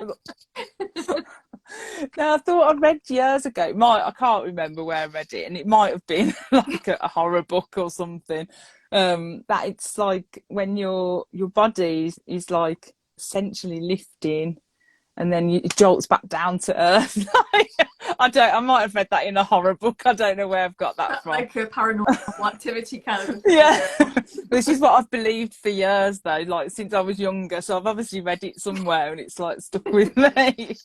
Now, I thought I read years ago, I can't remember where I read it, and it might have been like a horror book or something, that it's like when your body is like essentially lifting and then it jolts back down to earth. I might have read that in a horror book. I don't know where I've got that from. Like a paranormal activity kind of thing. Yeah. This is what I've believed for years though, like since I was younger. So I've obviously read it somewhere and it's like stuck with me.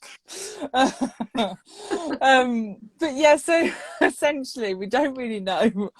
But yeah, so essentially we don't really know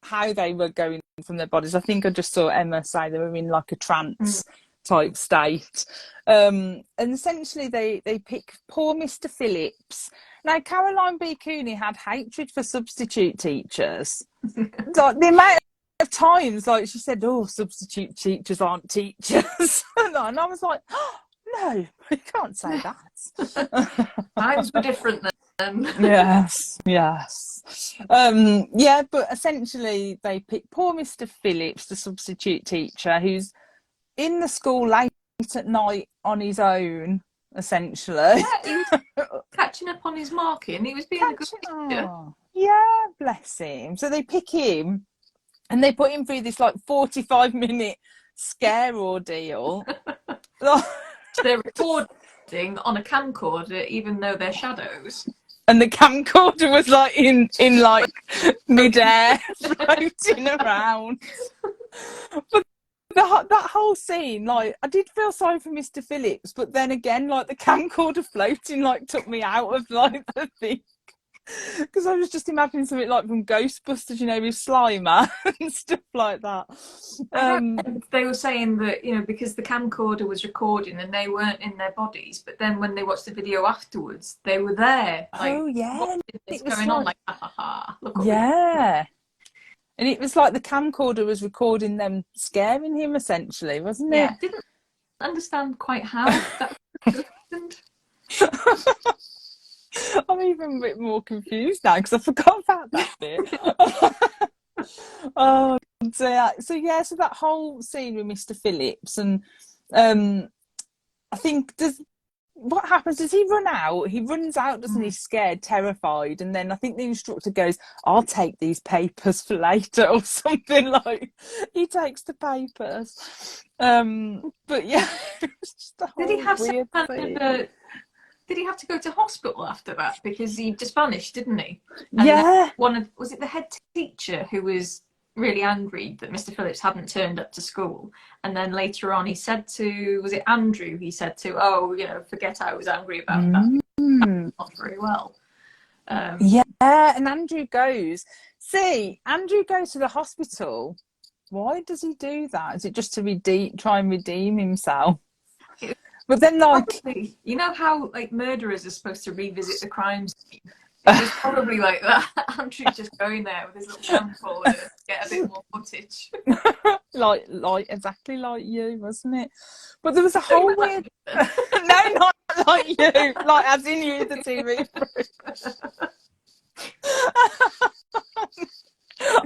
how they were going from their bodies. I think I just saw Emma say they were in like a trance type state. And essentially they pick poor Mr. Phillips. Now, Caroline B. Cooney had hatred for substitute teachers. Like the amount of times, like she said, "Oh, substitute teachers aren't teachers," and I was like, oh, "No, you can't say that." Times were different then. Yes, yes. Yeah, but essentially they pick poor Mr. Phillips, the substitute teacher, who's in the school late at night on his own, essentially. Yeah, he was catching up on his marking. He was being a good teacher. Oh, yeah, bless him. So they pick him and they put him through this like 45-minute scare ordeal. They're recording on a camcorder, even though they're shadows. And the camcorder was like in like midair, floating around. But that whole scene, like, I did feel sorry for Mr. Phillips, but then again, like the camcorder floating, like took me out of like the thing, because I was just imagining something like from Ghostbusters, you know, with Slimer and stuff like that. They were saying that, you know, because the camcorder was recording and they weren't in their bodies, but then when they watched the video afterwards, they were there. Like, oh yeah, what is going on? Like, ha ha ha! Look what yeah. And it was like the camcorder was recording them scaring him, essentially, wasn't it? Yeah, didn't understand quite how that happened. I'm even a bit more confused now because I forgot about that bit. Oh, so that whole scene with Mr. Phillips, and I think what happens is he runs out, doesn't he, scared, terrified, and then I think the instructor goes, "I'll take these papers for later," or something. Like he takes the papers. But yeah, it was just a whole Did he have weird some thing. kind of did he have to go to hospital after that? Because he just vanished, didn't he? And Yeah. was it the head teacher who was really angry that Mr. Phillips hadn't turned up to school? And then later on he said to, was it Andrew, he said to, "Oh, you know, forget I was angry about that. Not very well." Yeah, and Andrew goes to the hospital. Why does he do that? Is it just to try and redeem himself? But then, like, probably, you know how like murderers are supposed to revisit the crime scene? It was probably like that. Andrew just going there with his little camcorder to get a bit more footage. like exactly like you, wasn't it? But there was a whole weird. No, not like you, like as in you, the TV.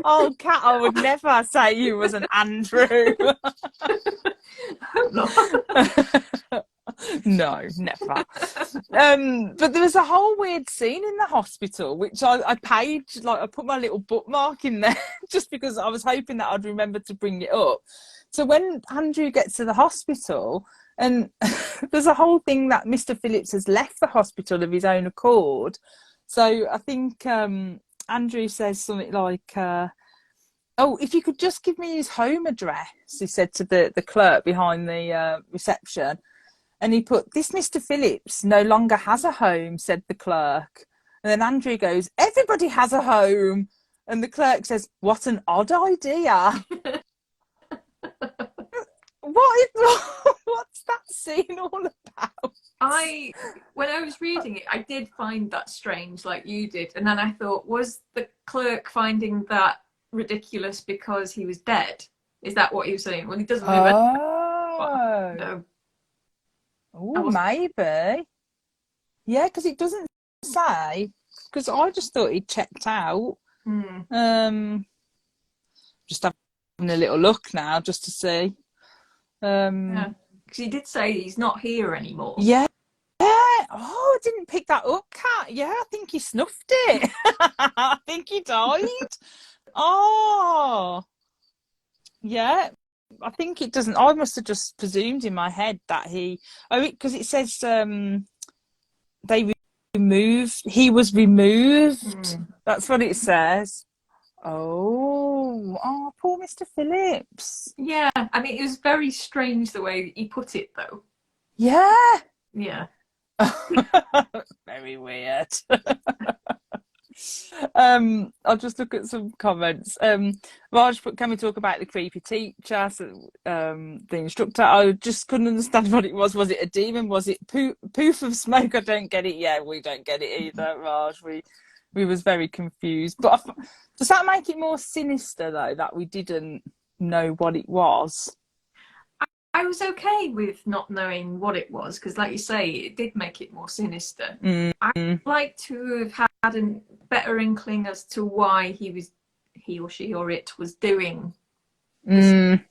Oh, Kat, I would never say you was an Andrew. No, never. But there was a whole weird scene in the hospital, which I put my little bookmark in there just because I was hoping that I'd remember to bring it up. So when Andrew gets to the hospital, and there's a whole thing that Mr. Phillips has left the hospital of his own accord. So I think Andrew says something like, "Oh, if you could just give me his home address," he said to the clerk behind the reception. And he put, "This Mr. Phillips no longer has a home," said the clerk. And then Andrew goes, "Everybody has a home." And the clerk says, "What an odd idea." What's that scene all about? When I was reading it, I did find that strange, like you did. And then I thought, was the clerk finding that ridiculous because he was dead? Is that what he was saying? Well, he doesn't move anywhere. Oh, No, I oh, wasn't. maybe. Yeah, because it doesn't say. Because I just thought he'd checked out. Hmm. Um, just having a little look now, just to see. Yeah, because he did say he's not here anymore. Yeah. Oh, I didn't pick that up, Cat. Yeah, I think he snuffed it. I think he died. Oh, yeah. I think it doesn't. I must have just presumed in my head that he. Oh, because it says they removed. He was removed. Hmm. That's what it says. Oh, poor Mr. Phillips. Yeah, I mean, it was very strange the way he put it, though. Yeah. Yeah. Very weird. I'll just look at some comments. Raj put, can we talk about the creepy teacher? So, the instructor. I just couldn't understand what it was. Was it a demon? Was it poof of smoke? I don't get it. Yeah, we don't get it either, Raj. We was very confused. But does that make it more sinister though that we didn't know what it was? I was okay with not knowing what it was because, like you say, it did make it more sinister. Mm, I'd like to have had a better inkling as to why he or she or it was doing this. mm,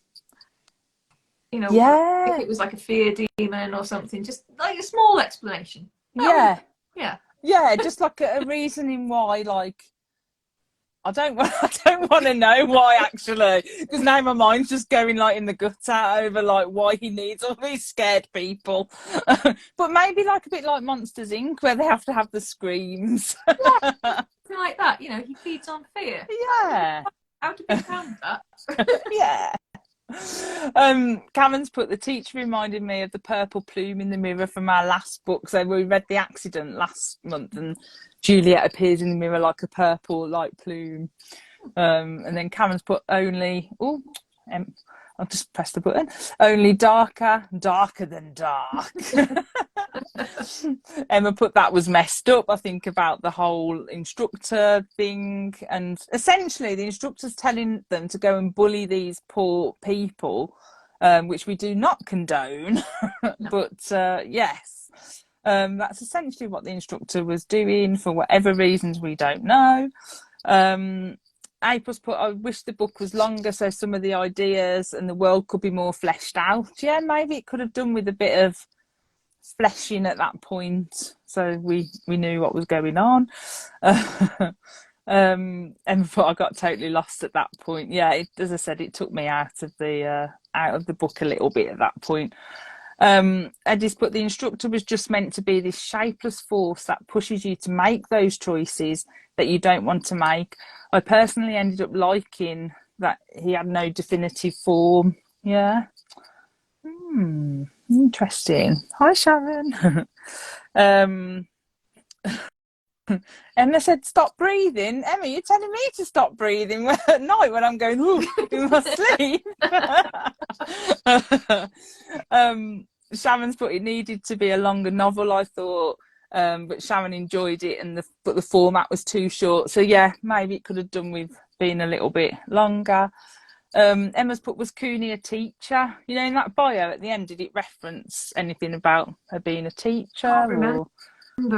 You know, if yeah, it was like a fear demon or something, just like a small explanation. yeah, Yeah. yeah. Just like a reasoning why, like. I don't want to know why actually, because now my mind's just going like in the gutter over like why he needs all these scared people. But maybe like a bit like Monsters Inc., where they have to have the screams. Yeah, something like that. You know, he feeds on fear. Yeah, How to be around that? yeah. Cameron's put the teacher reminded me of the purple plume in the mirror from our last book. So we read The Accident last month, and Juliet appears in the mirror like a purple like plume. And then Cameron's put only I'll just press the button. Only darker than dark. Emma put that was messed up, I think, about the whole instructor thing. And essentially, the instructor's telling them to go and bully these poor people, which we do not condone. No. But yes, that's essentially what the instructor was doing for whatever reasons we don't know. April's put, I wish the book was longer so some of the ideas and the world could be more fleshed out. Yeah, maybe it could have done with a bit of fleshing at that point so we knew what was going on. And I got totally lost at that point. Yeah, as I said, it took me out of the book a little bit at that point. Eddie's put, the instructor was just meant to be this shapeless force that pushes you to make those choices that you don't want to make. I personally ended up liking that he had no definitive form. Yeah. Interesting. Hi, Sharon. Emma said, stop breathing. Emma, you're telling me to stop breathing at night when I'm going, ooh, in my sleep. Sharon's put, it needed to be a longer novel, I thought. But Sharon enjoyed it, but the format was too short. So yeah, maybe it could have done with being a little bit longer. Emma's put, was COONEY a teacher? You know, in that bio at the end, did it reference anything about her being a teacher? I can't remember.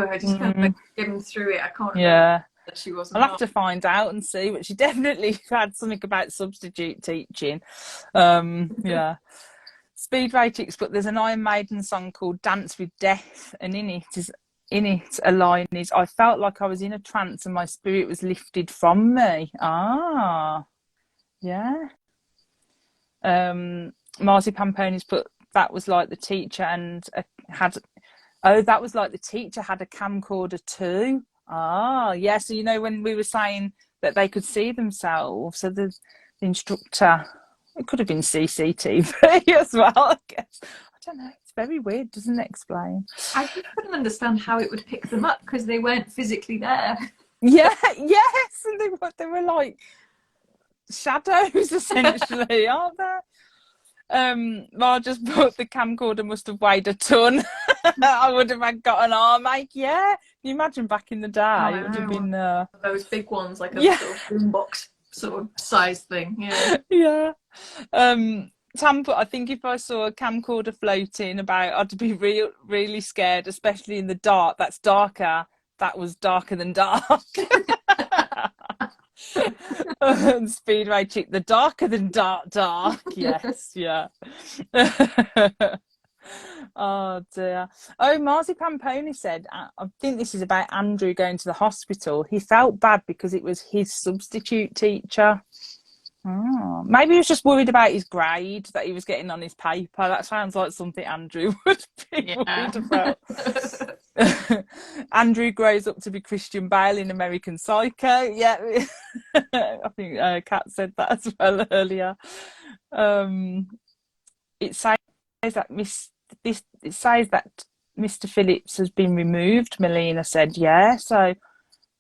I just kind of like skimmed through it. I can't remember Yeah. that she wasn't. I'll have to find out and see, but she definitely had something about substitute teaching. Yeah. Speed Ratix, but there's an Iron Maiden song called Dance with Death, and in it a line is, I felt like I was in a trance and my spirit was lifted from me. Yeah. Marcy Pamponi's put, that was like the teacher that was like the teacher had a camcorder too. Yeah. So, you know, when we were saying that they could see themselves, so the instructor, it could have been CCTV as well, I guess. I don't know. It's very weird, doesn't it explain? I just couldn't understand how it would pick them up because they weren't physically there. Yeah, yes. And they were like shadows, essentially, aren't they? I just thought the camcorder must have weighed a ton. I would have got an arm ache. Yeah, can you imagine back in the day? It would have been those big ones, like a sort of boombox sort of size thing. Yeah. Yeah. Tam put, I think if I saw a camcorder floating about, I'd be really scared, especially in the dark. That's darker. That was darker than dark. And Speedway chick, the darker than dark. Yes, yeah. Oh dear. Oh, Marzipan Pony said, I think this is about Andrew going to the hospital. He felt bad because it was his substitute teacher. Oh, maybe he was just worried about his grade that he was getting on his paper. That sounds like something Andrew would be Yeah. worried about. Andrew grows up to be Christian Bale in American Psycho. Yeah, I think Kat said that as well earlier. It says that it says that Mr. Phillips has been removed. Melina said, yeah. So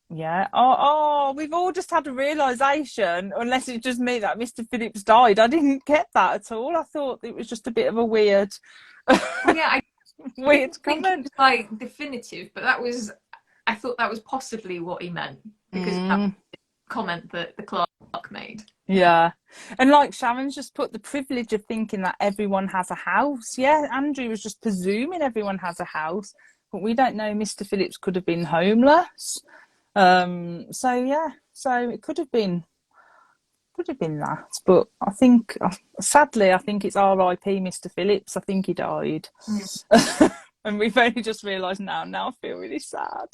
yeah. Oh, we've all just had a realization, unless it's just me, that Mr. Phillips died. I didn't get that at all. I thought it was just a bit of a weird, Yeah, I weird think it comment. was like definitive, but I thought that was possibly what he meant because that was the comment that the clerk made. Yeah. And like Sharon's just put the privilege of thinking that everyone has a house. Yeah, Andrew was just presuming everyone has a house, but we don't know. Mr. Phillips could have been homeless. So yeah, so it could have been that. But I think, sadly, I think it's R.I.P. Mr. Phillips. I think he died. And we've only just realised now. Now I feel really sad.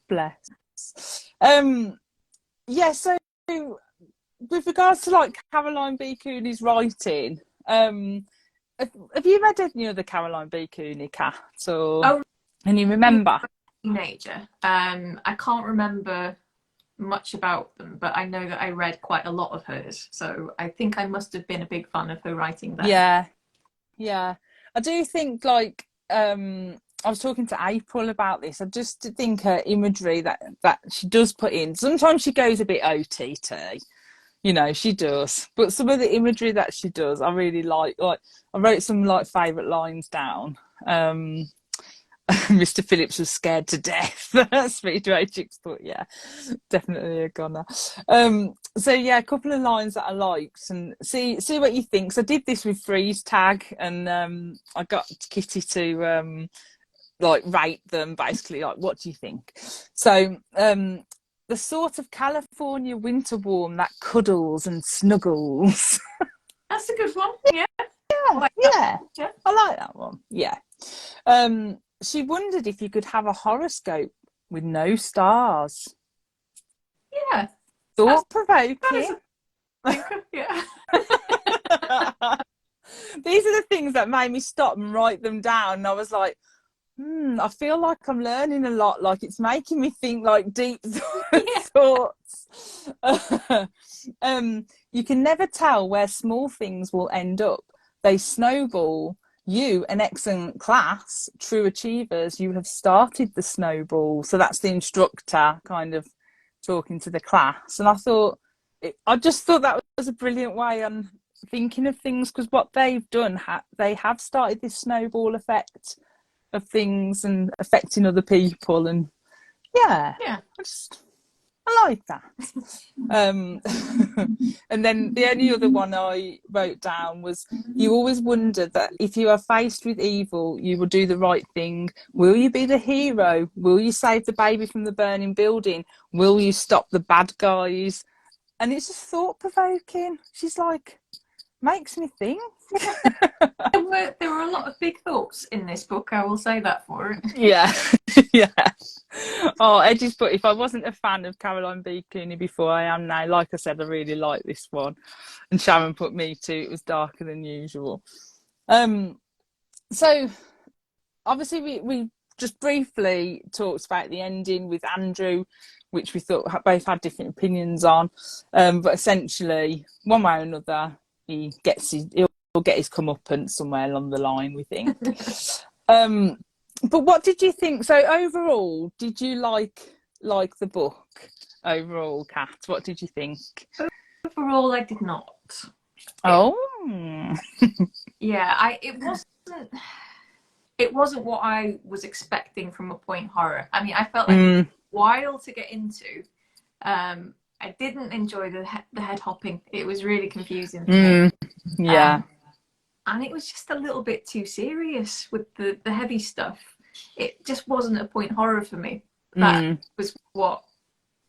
Bless. Yeah, so with regards to like Caroline B. Cooney's writing, have you read any other Caroline B. Cooney, Kat? Or and you remember? Teenager. I can't remember much about them, but I know that I read quite a lot of hers. So I think I must have been a big fan of her writing then. Yeah. I do think like I was talking to April about this. I just think her imagery that she does put in. Sometimes she goes a bit OTT, you know, she does. But some of the imagery that she does, I really like. Like I wrote some like favourite lines down. Mr. Phillips was scared to death. Speedway chicks thought, yeah, definitely a goner. So yeah, a couple of lines that I liked, and see what you think. So I did this with freeze tag, and I got Kitty to like rate them, basically, like what do you think? So the sort of California winter warm that cuddles and snuggles. That's a good one. Yeah. Yeah, I like that one. Yeah. She wondered if you could have a horoscope with no stars. Yeah. Thought provoking. Yeah. These are the things that made me stop and write them down. And I was like, I feel like I'm learning a lot. Like it's making me think like deep thoughts. You can never tell where small things will end up. They snowball. You, an excellent class, true achievers, you have started the snowball. So that's the instructor kind of talking to the class. And I just thought that was a brilliant way on thinking of things, because what they've done, they have started this snowball effect of things and affecting other people. And yeah. I like that. And then the only other one I wrote down was, you always wonder that if you are faced with evil, you will do the right thing. Will you be the hero? Will you save the baby from the burning building? Will you stop the bad guys? And it's just thought provoking. She's like, makes me think. There were a lot of big thoughts in this book, I will say that for it. Yeah. Yeah. Oh, Eddie's put, if I wasn't a fan of Caroline B. Cooney before, I am now. Like I said, I really like this one. And Sharon put, me too. It was darker than usual. So obviously we just briefly talked about the ending with Andrew, which we thought both had different opinions on. But essentially, one way or another, he'll get his comeuppance somewhere along the line, we think. But what did you think? So overall, did you like the book? Overall, Kat, what did you think? Overall, I did not. Yeah, it wasn't what I was expecting from a point horror. I mean, I felt like it was a while to get into. I didn't enjoy the head hopping. It was really confusing for me. Mm, yeah. And it was just a little bit too serious with the heavy stuff. It just wasn't a point horror for me. That Mm, was what,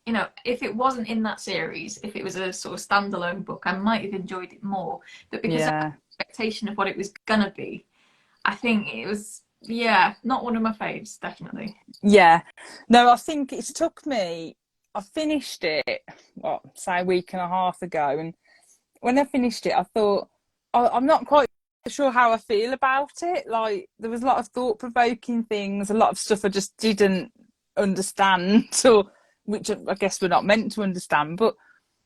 you know, if it wasn't in that series, if it was a sort of standalone book, I might have enjoyed it more. But because I had yeah. an expectation of what it was gonna be, I think it was, yeah, not one of my faves, definitely. Yeah. No, I think it's took me, I finished it, what, say a week and a half ago. And when I finished it, I thought, I'm not quite sure how I feel about it. Like, there was a lot of thought provoking things, a lot of stuff I just didn't understand, or which I guess we're not meant to understand. But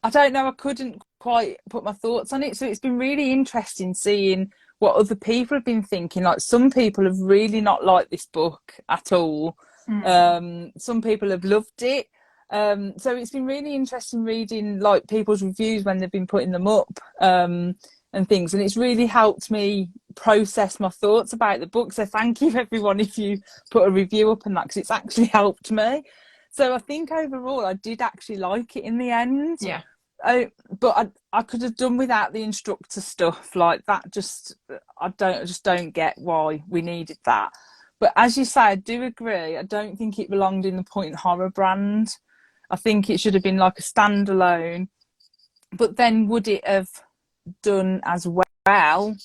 I don't know, I couldn't quite put my thoughts on it. So it's been really interesting seeing what other people have been thinking. Like, some people have really not liked this book at all. Mm. Some people have loved it. So it's been really interesting reading like people's reviews when they've been putting them up, and things. And it's really helped me process my thoughts about the book. So thank you everyone if you put a review up on that, because it's actually helped me. So I think overall I did actually like it in the end. Yeah. But I could have done without the instructor stuff like that. I just don't get why we needed that. But as you say, I do agree. I don't think it belonged in the point horror brand. I think it should have been like a standalone. But then would it have done as well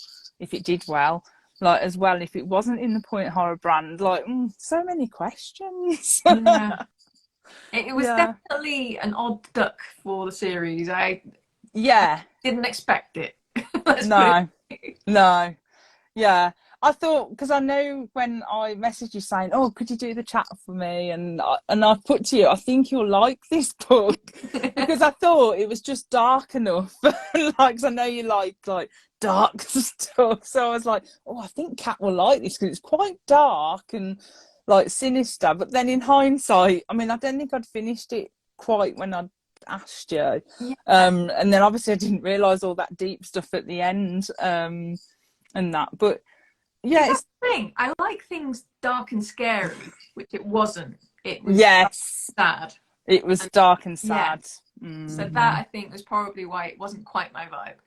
if it did well? Like, as well if it wasn't in the point horror brand? Like, so many questions. Yeah. It was Yeah. definitely an odd duck for the series. I Yeah. didn't expect it. Let's put No. it. No. Yeah. I thought, because I know when I messaged you saying, "Oh, could you do the chat for me?" and I put to you, I think you'll like this book, because I thought it was just dark enough. Like, 'cause I know you like dark stuff, so I was like, "Oh, I think Kat will like this because it's quite dark and like sinister." But then in hindsight, I mean, I don't think I'd finished it quite when I asked you, Yeah. and then obviously I didn't realise all that deep stuff at the end, and that, but. See, Yeah, that's it's the thing. I like things dark and scary, which it wasn't. It was yes, sad. it was And dark and yeah, sad. so that I think was probably why it wasn't quite my vibe.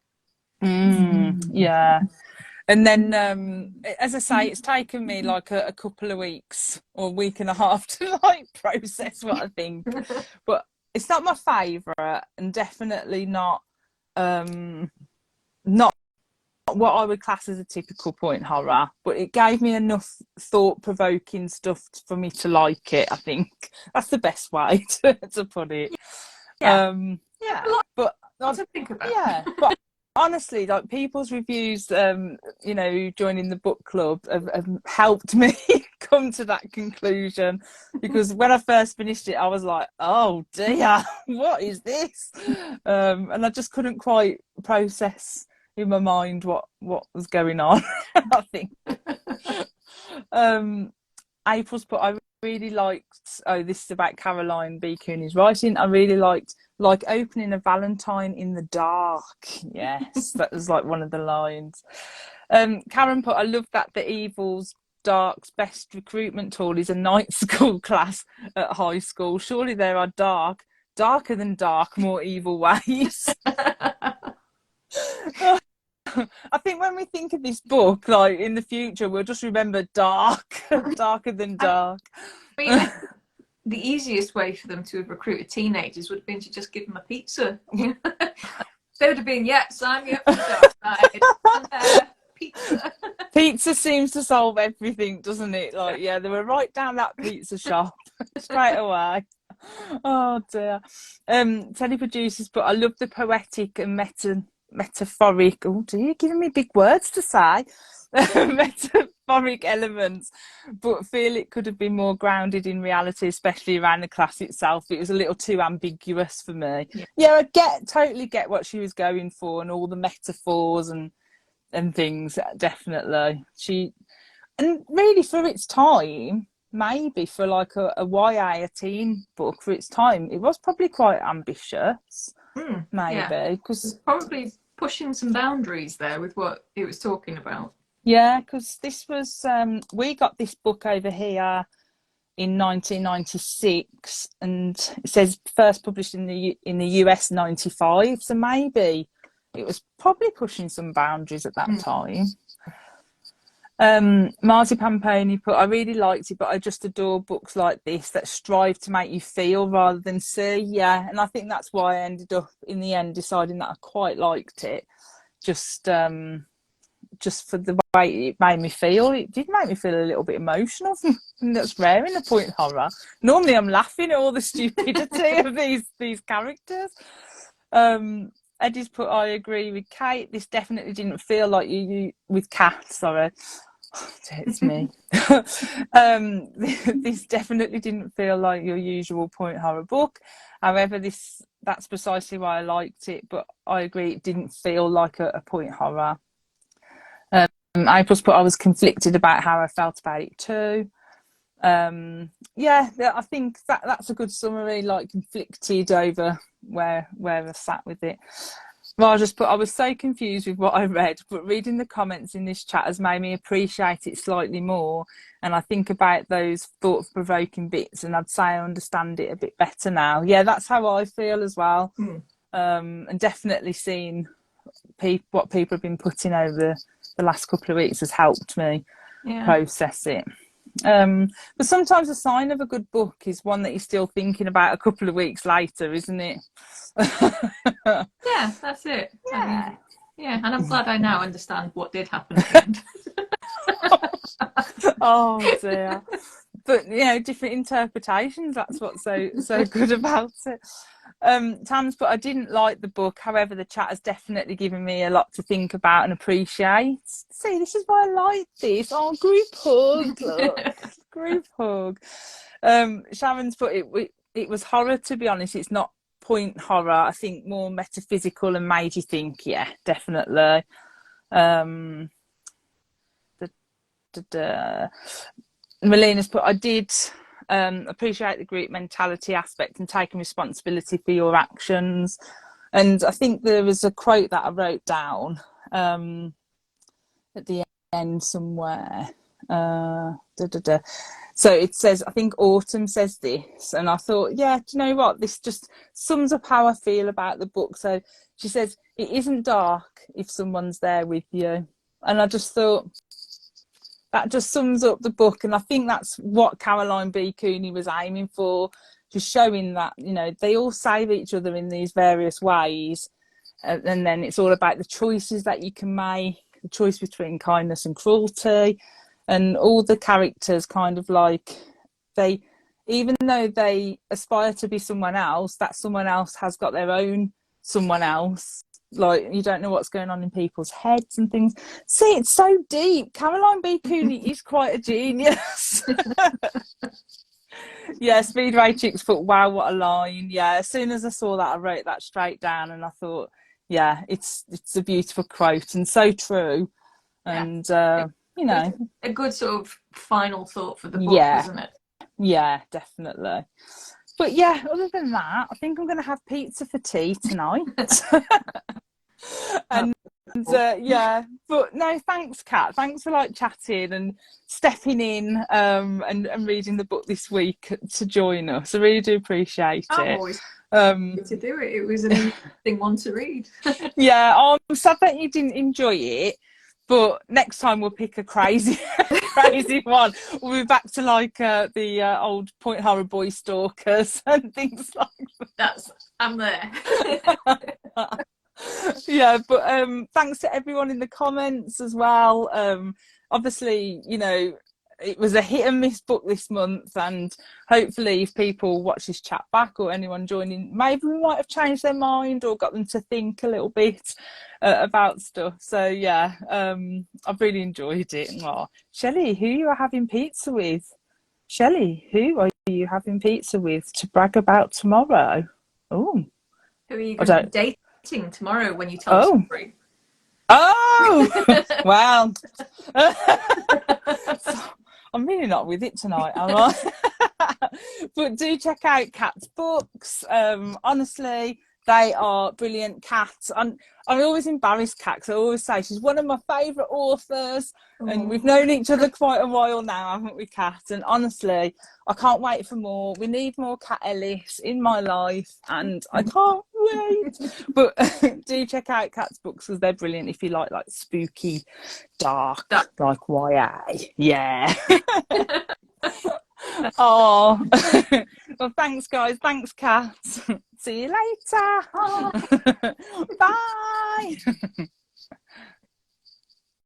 Yeah. And then, as I say, it's taken me like a couple of weeks or a week and a half to like process what I think. But it's not my favourite, and definitely not what I would class as a typical point horror, but it gave me enough thought provoking stuff for me to like it. I think that's the best way to put it. Yeah, Yeah, a lot but to think about. yeah, but honestly, like people's reviews, joining the book club have helped me come to that conclusion, because when I first finished it, I was like, oh dear, what is this? And I just couldn't quite process in my mind what was going on. I think. um April's put, I really liked, oh, this is about Caroline B. Cooney's writing. I really liked like opening a Valentine in the dark. Yes, that was like one of the lines. Karen put, I love that the evil's dark's best recruitment tool is a night school class at high school. Surely there are darker than dark, more evil ways. I think when we think of this book, like in the future, we'll just remember dark, darker than I dark. mean, I think the easiest way for them to have recruited teenagers would have been to just give them a pizza. You know? They would have been, yeah, sign me up for the dark side. And, pizza. Pizza seems to solve everything, doesn't it? Like, yeah, they were right down that pizza shop straight away. Oh dear. Teleproducers, but I love the poetic and metaphoric. Oh dear, giving me big words to say. Metaphoric elements, but feel it could have been more grounded in reality, especially around the class itself. It was a little too ambiguous for me. Yeah. Yeah, totally get what she was going for, and all the metaphors and things. Definitely, and really for its time, maybe for like a YA, a teen book for its time, it was probably quite ambitious. Yeah, Maybe because there's probably pushing some boundaries there with what it was talking about. yeah, because this was we got this book over here in 1996, and it says first published in the US 95. So maybe it was probably pushing some boundaries at that time. Marty Pamponi put, I really liked it, but I just adore books like this that strive to make you feel rather than see. Yeah, and I think that's why I ended up in the end deciding that I quite liked it. Just for the way it made me feel. It did make me feel a little bit emotional, and that's rare in a point horror. Normally I'm laughing at all the stupidity of these characters. Eddie's put, I agree with Kate. This definitely didn't feel like you with Kat, sorry. It's me. This definitely didn't feel like your usual point horror book. However, that's precisely why I liked it, but I agree it didn't feel like a point horror. April's put, I was conflicted about how I felt about it too. Yeah, I think that's a good summary, like conflicted over where I sat with it. Raja's put, I was so confused with what I read, but reading the comments in this chat has made me appreciate it slightly more. And I think about those thought-provoking bits, and I'd say I understand it a bit better now. Yeah, that's how I feel as well. And definitely seeing what people have been putting over the last couple of weeks has helped me process it. But sometimes a sign of a good book is one that you're still thinking about a couple of weeks later, isn't it? Yeah, that's it. Yeah. And I'm glad I now understand what did happen at the end. Oh dear. But different interpretations, that's what's so good about it. Tam's put, I didn't like the book, however the chat has definitely given me a lot to think about and appreciate. See, this is why I like this. Oh, group hug. Look. Group hug. Sharon's put, it was horror, to be honest. It's not point horror. I think more metaphysical and made you think. Yeah, definitely. Melina's put, I did appreciate the group mentality aspect and taking responsibility for your actions. And I think there was a quote that I wrote down at the end somewhere. So it says, I think Autumn says this, and I thought, yeah, do you know what? This just sums up how I feel about the book. So she says, it isn't dark if someone's there with you. And I just thought, that just sums up the book, and I think that's what Caroline B. Cooney was aiming for, just showing that they all save each other in these various ways, and then it's all about the choices that you can make, the choice between kindness and cruelty, and all the characters kind of like even though they aspire to be someone else, that someone else has got their own someone else. Like, you don't know what's going on in people's heads and things. See, it's so deep. Caroline B. Cooney is quite a genius. Yeah, Speedway Chicks put, wow, what a line. Yeah, as soon as I saw that, I wrote that straight down, and I thought, yeah, it's a beautiful quote and so true. And, a good sort of final thought for the book, wasn't it? Yeah, definitely. But yeah, other than that, I think I'm going to have pizza for tea tonight. And but no, thanks, Kat. Thanks for chatting and stepping in and reading the book this week to join us. I really do appreciate it. I'm always to do it. It was an interesting one to read. Yeah, I'm sad that you didn't enjoy it. But next time we'll pick a crazy one. We'll be back to the old point horror boy stalkers and things like that. I'm there. Yeah, but thanks to everyone in the comments as well. Obviously, it was a hit and miss book this month, and hopefully if people watch this chat back or anyone joining, maybe we might have changed their mind or got them to think a little bit about stuff. So yeah, I've really enjoyed it. Oh, Shelley, who you are having pizza with? Shelley, who are you having pizza with to brag about tomorrow? Oh, who are you going to be dating tomorrow when you tell the story? Oh, well. I'm really not with it tonight, am I? But do check out Kat's books. Honestly, They are brilliant. Kat, I always embarrass Kat because I always say she's one of my favourite authors, and we've known each other quite a while now, haven't we, Kat? And honestly, I can't wait for more. We need more Kat Ellis in my life, and I can't wait. But do check out Kat's books because they're brilliant if you like spooky, dark, like YA. Yeah. Oh, well, thanks, guys. Thanks, Kat. See you later. Bye.